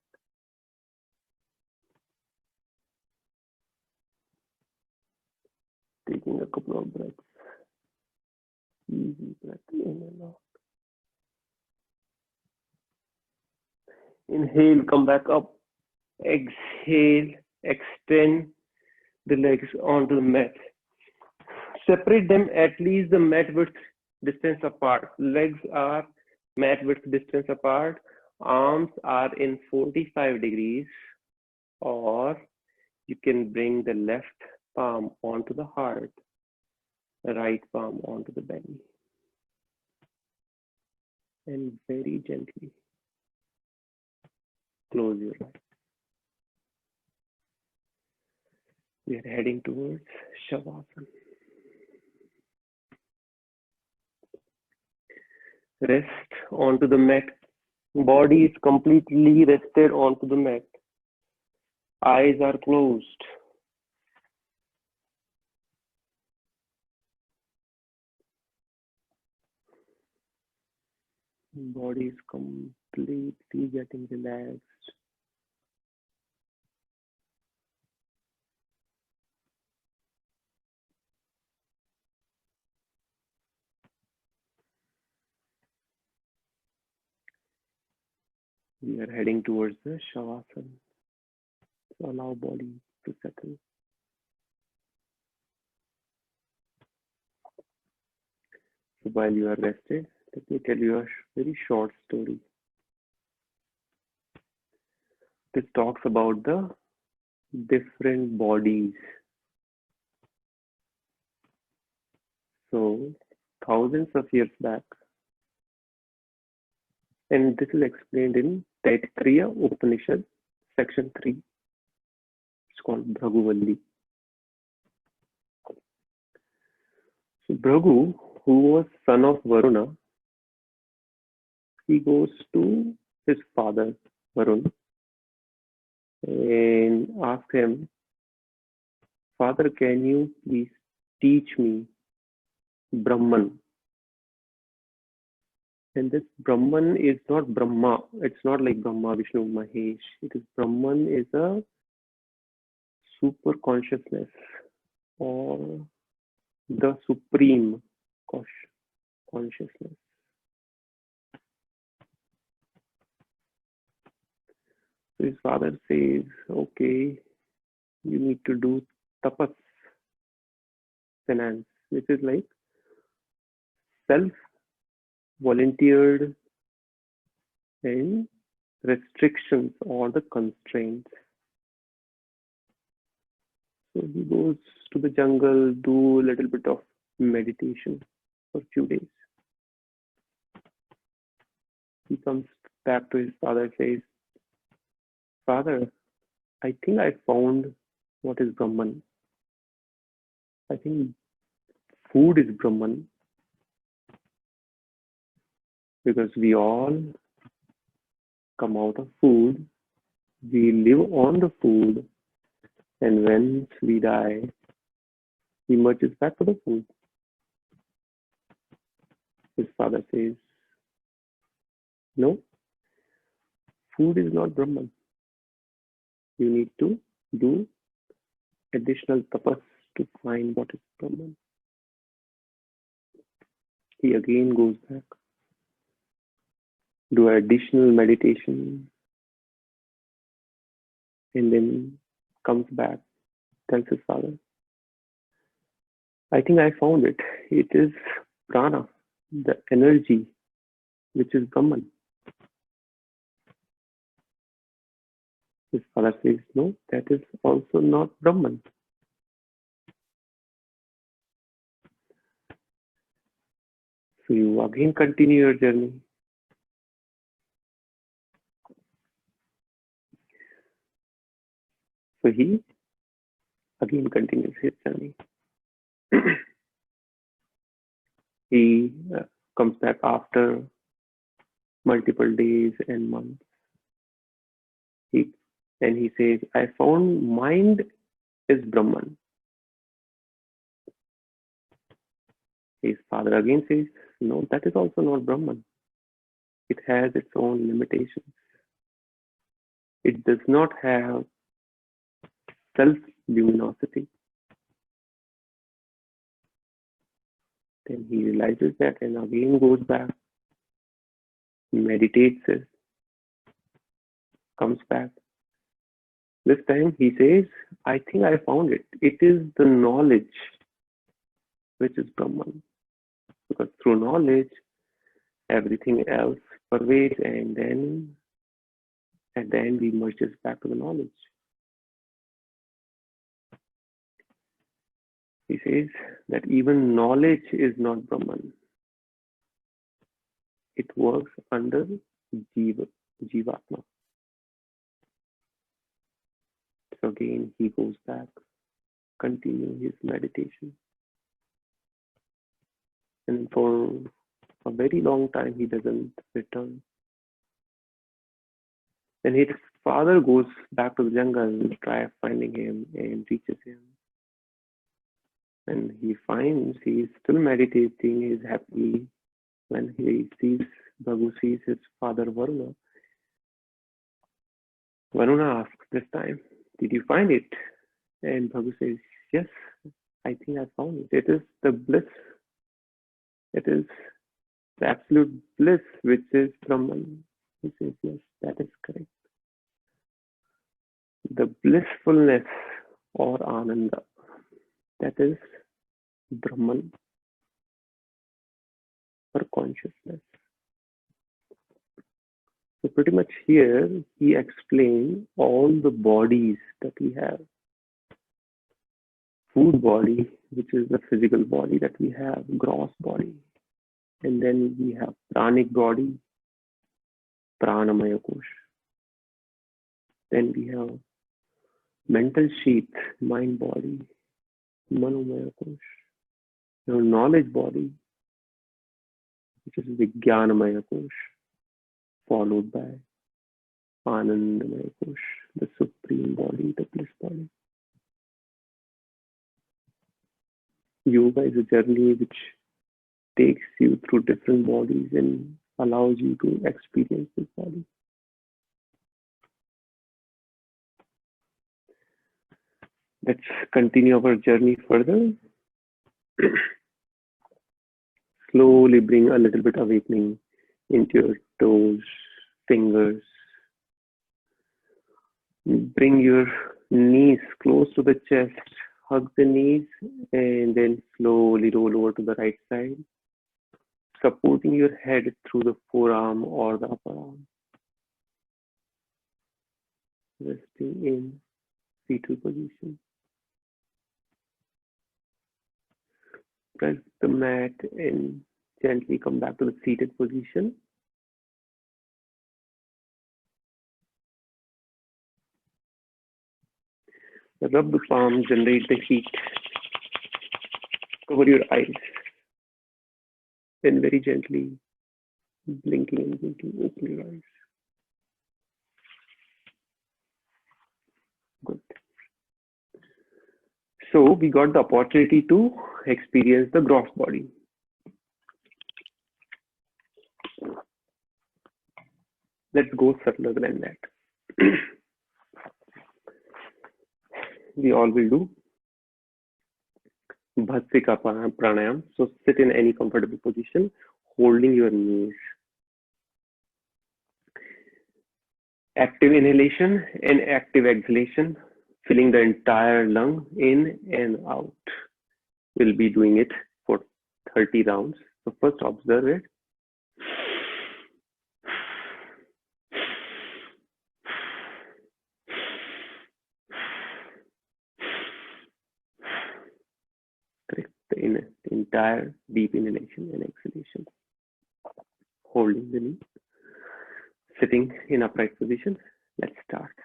Taking a couple of breaths. Easy breath in and out. Inhale, come back up. Exhale, extend the legs onto the mat. separate them at least the mat width distance apart. Legs are mat width distance apart. Arms are in 45 degrees, or you can bring the left palm onto the heart, the right palm onto the belly, and very gently close your eyes. We are heading towards Shavasana. Rest onto the mat. Body is completely rested onto the mat. Eyes are closed. Body is completely getting relaxed. We are heading towards the Shavasana. So allow body to settle. So while you are rested, let me tell you a very short story. This talks about the different bodies. So thousands of years back, and this is explained in Taittiriya Upanishad, section 3. It's called Bhraguvalli. So Bhragu, who was son of Varuna, he goes to his father, Varun, and asks him, Father, can you please teach me Brahman? And this Brahman is not Brahma. It's not like Brahma, Vishnu, Mahesh. It is Brahman is a super consciousness or the supreme consciousness. So his father says, okay, you need to do tapas, penance, which is like self-volunteered and restrictions or the constraints. So he goes to the jungle, do a little bit of meditation for a few days. He comes back to his father and says, Father, I think I found what is Brahman. I think food is Brahman, because we all come out of food, we live on the food, and once we die, he merges back to the food. His father says, no, food is not Brahman. You need to do additional tapas to find what is Brahman. He again goes back, do additional meditation, and then comes back, tells his father, I think I found it. It is prana, the energy, which is Brahman. His father says, no, that is also not Brahman. So you again continue your journey. So he again continues his journey. He comes back after multiple days and months. And he says, I found mind is Brahman. His father again says, no, that is also not Brahman. It has its own limitations. It does not have self-luminosity. Then he realizes that and again goes back, meditates it, comes back. This time he says, I think I found it. It is the knowledge which is Brahman. Because through knowledge, everything else pervades, and then at the end, we merges back to the knowledge. He says that even knowledge is not Brahman. It works under Jivatma. So again, he goes back, continue his meditation. And for a very long time, he doesn't return. Then his father goes back to the jungle and tries finding him and reaches him. And he finds he's still meditating, he's happy. When he sees, Bhagu sees his father Varuna. Varuna asks this time, "Did you find it?" And Bhagu says, "Yes, I think I found it. It is the bliss. It is the absolute bliss, which is Brahman." He says, "Yes, that is correct. The blissfulness or Ananda, that is Brahman or consciousness." So pretty much here, he explained all the bodies that we have. Food body, which is the physical body that we have, gross body. And then we have pranic body, pranamaya kosha. Then we have mental sheath, mind body, manomaya kosha. Your knowledge body, which is vijnanamaya kosha, followed by anandamaya kosha, the supreme body, the bliss body. Yoga is a journey which takes you through different bodies and allows you to experience this body. Let's continue our journey further. Slowly bring a little bit awakening into your toes, fingers. Bring your knees close to the chest, hug the knees, and then slowly roll over to the right side, supporting your head through the forearm or the upper arm. Resting in fetal position. Press the mat and gently come back to the seated position. Rub the palm, generate the heat. Cover your eyes. Then very gently, blinking and blinking, open your eyes. Good. So we got the opportunity to experience the gross body. Let's go subtler than that. We all will do Bhastrika Pranayam. So sit in any comfortable position, holding your knees. Active inhalation and active exhalation, filling the entire lung in and out. We'll be doing it for 30 rounds. So first observe it. Correct. The entire deep inhalation and exhalation. Holding the knee. Sitting in upright position. Let's start.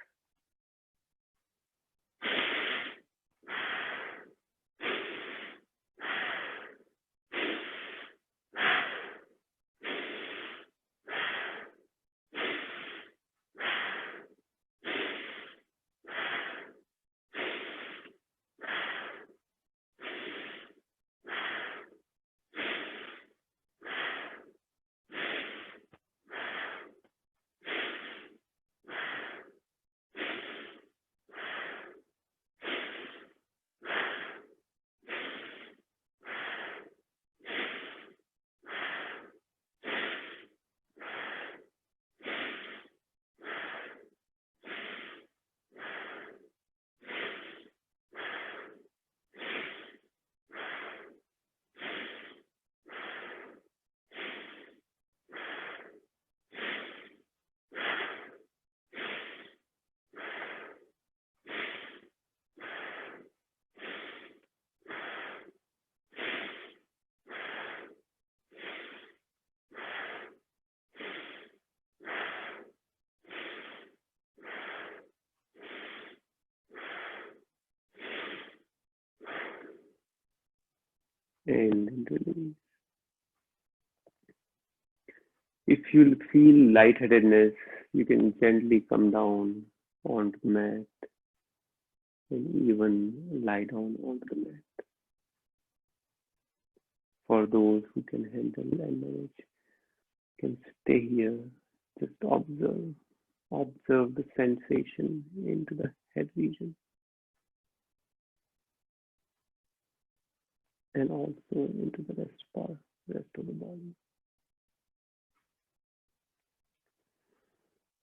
and release. If you feel lightheadedness, you can gently come down onto the mat and even lie down onto the mat. For those who can handle and manage, can stay here, just observe. Observe the sensation into the head region and also into the rest of the body.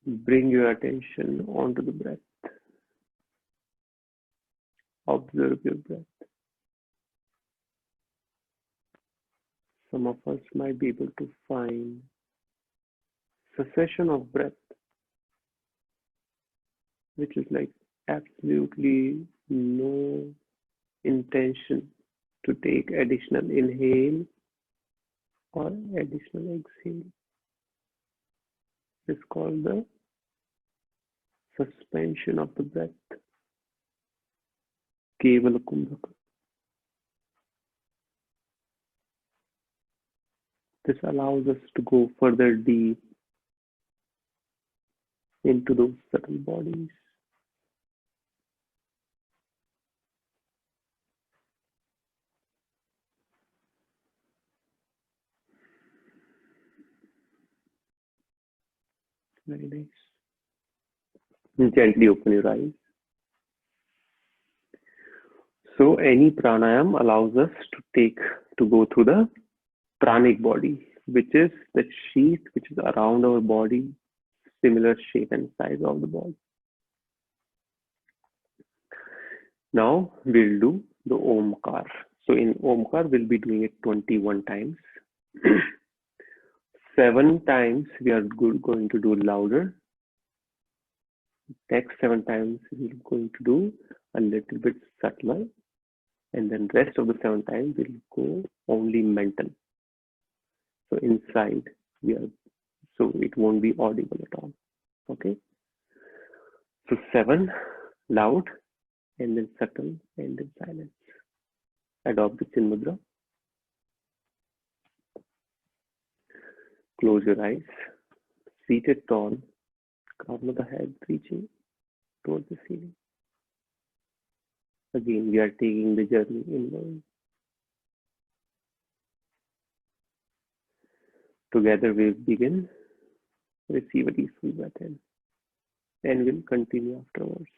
Bring your attention onto the breath. Observe your breath. Some of us might be able to find cessation of breath, which is like absolutely no intention to take additional inhale or additional exhale. It's called the suspension of the breath. Kevala Kumbhaka. This allows us to go further deep into those subtle bodies. Very nice. Gently open your eyes. So any pranayam allows us to go through the pranic body, which is the sheath which is around our body, similar shape and size of the body. Now we'll do the Omkar. So in Omkar, we'll be doing it 21 times. 7 times we are going to do louder. Next 7 times we're going to do a little bit subtler. And then rest of the 7 times we'll go only mental. So inside so it won't be audible at all. Okay. So 7 loud and then subtle and then silence. Adopt the Chin Mudra. Close your eyes. Seated tall. Crown of the head reaching towards the ceiling. Again, we are taking the journey inward. Together we'll begin. Receive a deep full breath in. And we'll continue afterwards.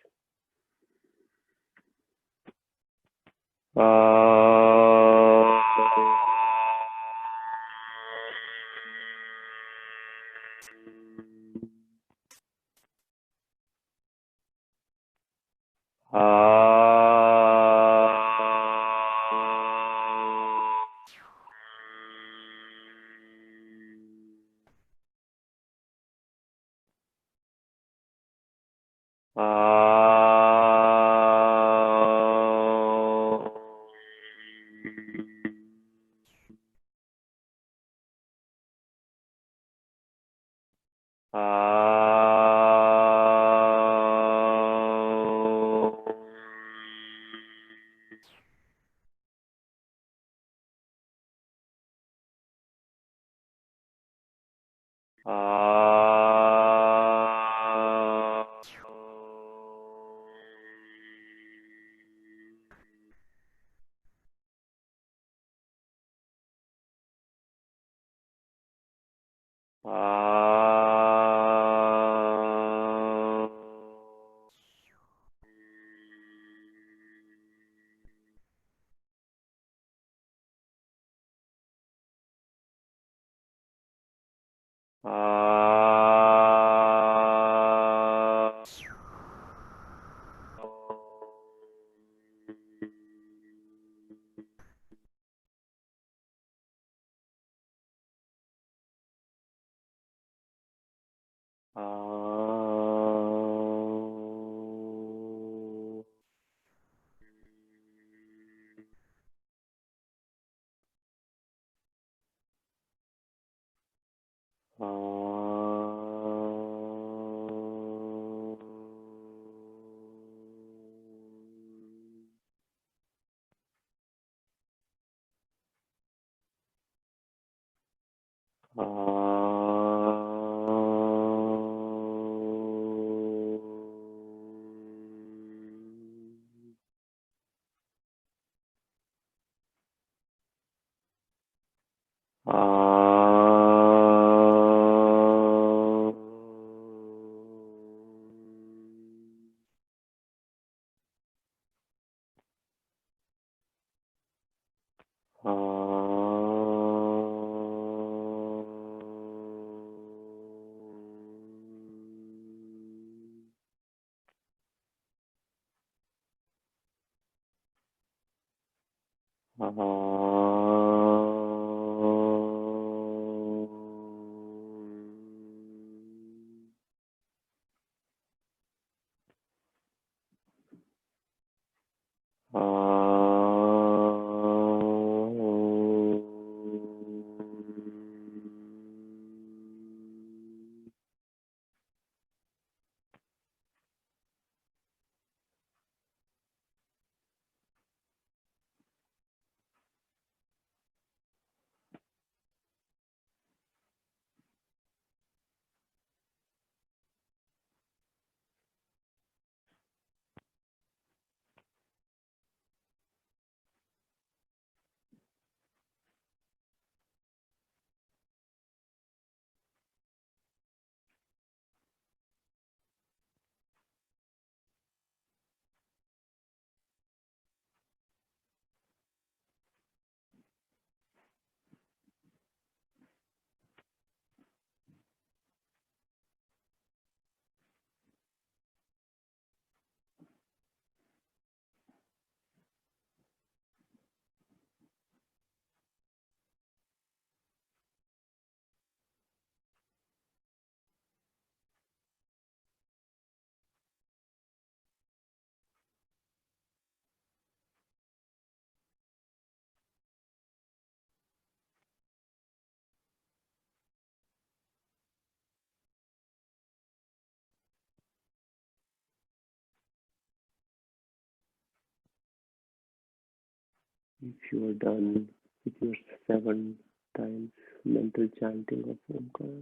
If you are done with your 7 times mental chanting of Omkara,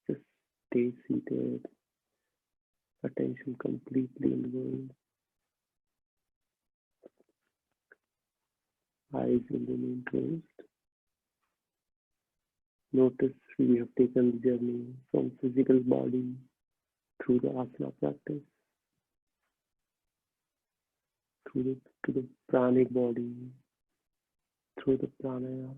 just stay seated, attention completely inward, eyes will remain closed. Notice we have taken the journey from physical body through the asana practice, to the pranic body, through the pranayama,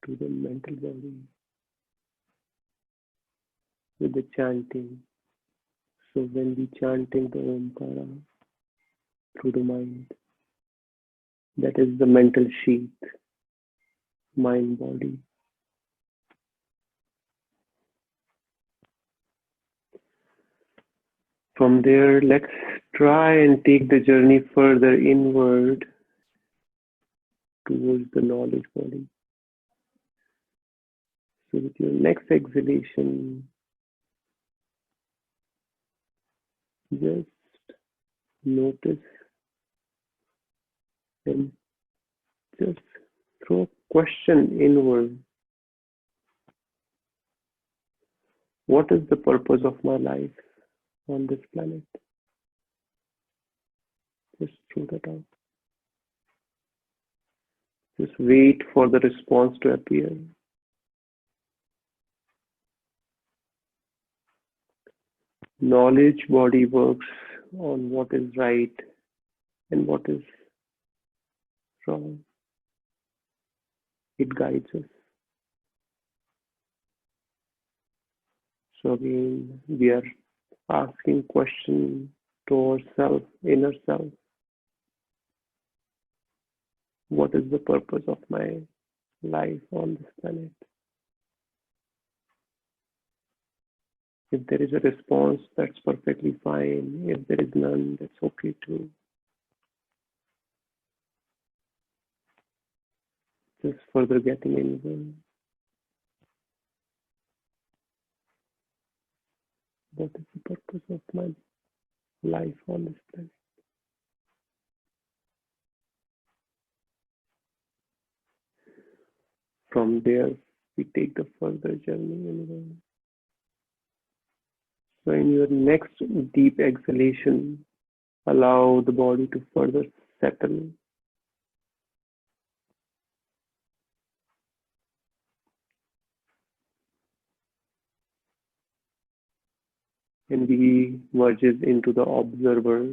to the mental body, with the chanting. So when we chanting the Omkara through the mind, that is the mental sheath, mind, body. From there, let's try and take the journey further inward towards the knowledge body. So with your next exhalation, just notice and just throw a question inward. What is the purpose of my life on this planet? Just throw that out. Just wait for the response to appear. Knowledge body works on what is right and what is wrong. It guides us. So again, we are asking question to ourselves, inner self. What is the purpose of my life on this planet? If there is a response, that's perfectly fine. If there is none, that's okay too. Just further getting involved. What is the purpose of my life on this planet? From there, we take the further journey. So in your next deep exhalation, allow the body to further settle. And we merges into the observer,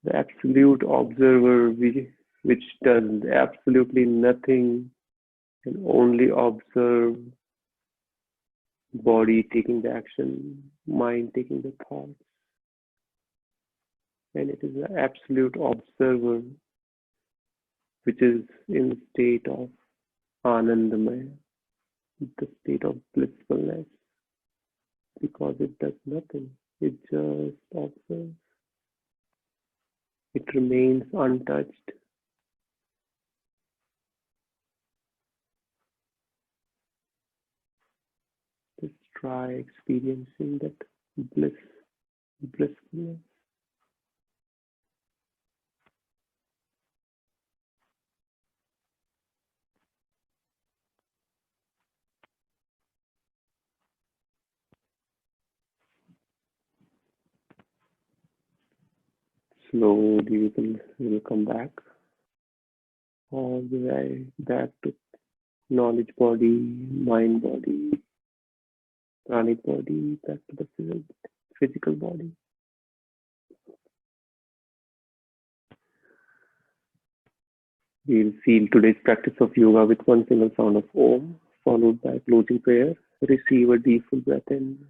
the absolute observer, which does absolutely nothing and only observe body taking the action, mind taking the thoughts. And it is the absolute observer which is in the state of Anandamaya, the state of blissfulness, because it does nothing, it just observes. It remains untouched. Just try experiencing that blissfulness. Slowly we will come back all the way back to knowledge body, mind body, pranic body, back to the physical body. We'll seal today's practice of yoga with one single sound of Om, followed by closing prayer. Receive a deep full breath in.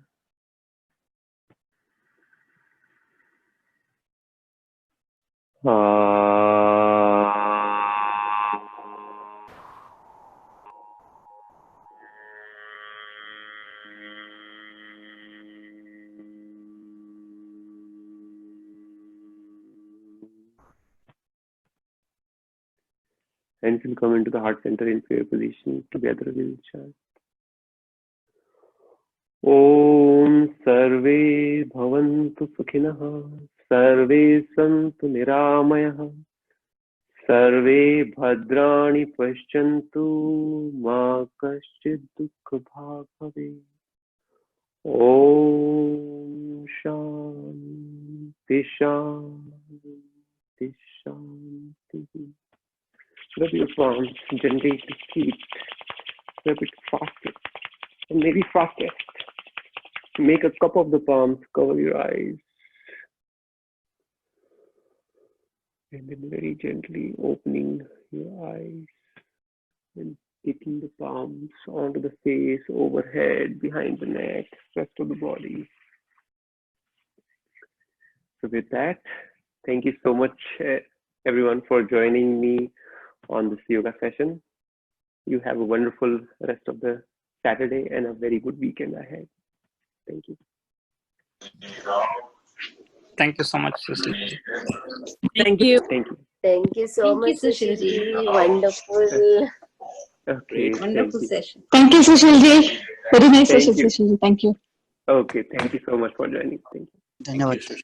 Hands will come into the heart center in prayer position. Together we will chant. Om Sarve Bhavantu Sukhinah, Sarve Santu Niramayah, Sarve Bhadrani Pashyantu, Ma Kaschid Dukkha Bhag Bhave. Om Shanti Shanti Shanti. Rub your palms, generate the heat. Rub it faster, and maybe fastest. Make a cup of the palms, cover your eyes. And then very gently opening your eyes and taking the palms onto the face, overhead, behind the neck, rest of the body. So with that, thank you so much, everyone, for joining me on this yoga session. You have a wonderful rest of the Saturday and a very good weekend ahead. Thank you. Thank you so much, Sushil. Thank you. Thank you. Thank you so much, Sushilji. Wonderful. Okay. Wonderful session. Thank you, Sushilji. Very nice Thank session, you. Sushilji. Thank you. Okay. Thank you so much for joining. Thank you. Dhanyavad.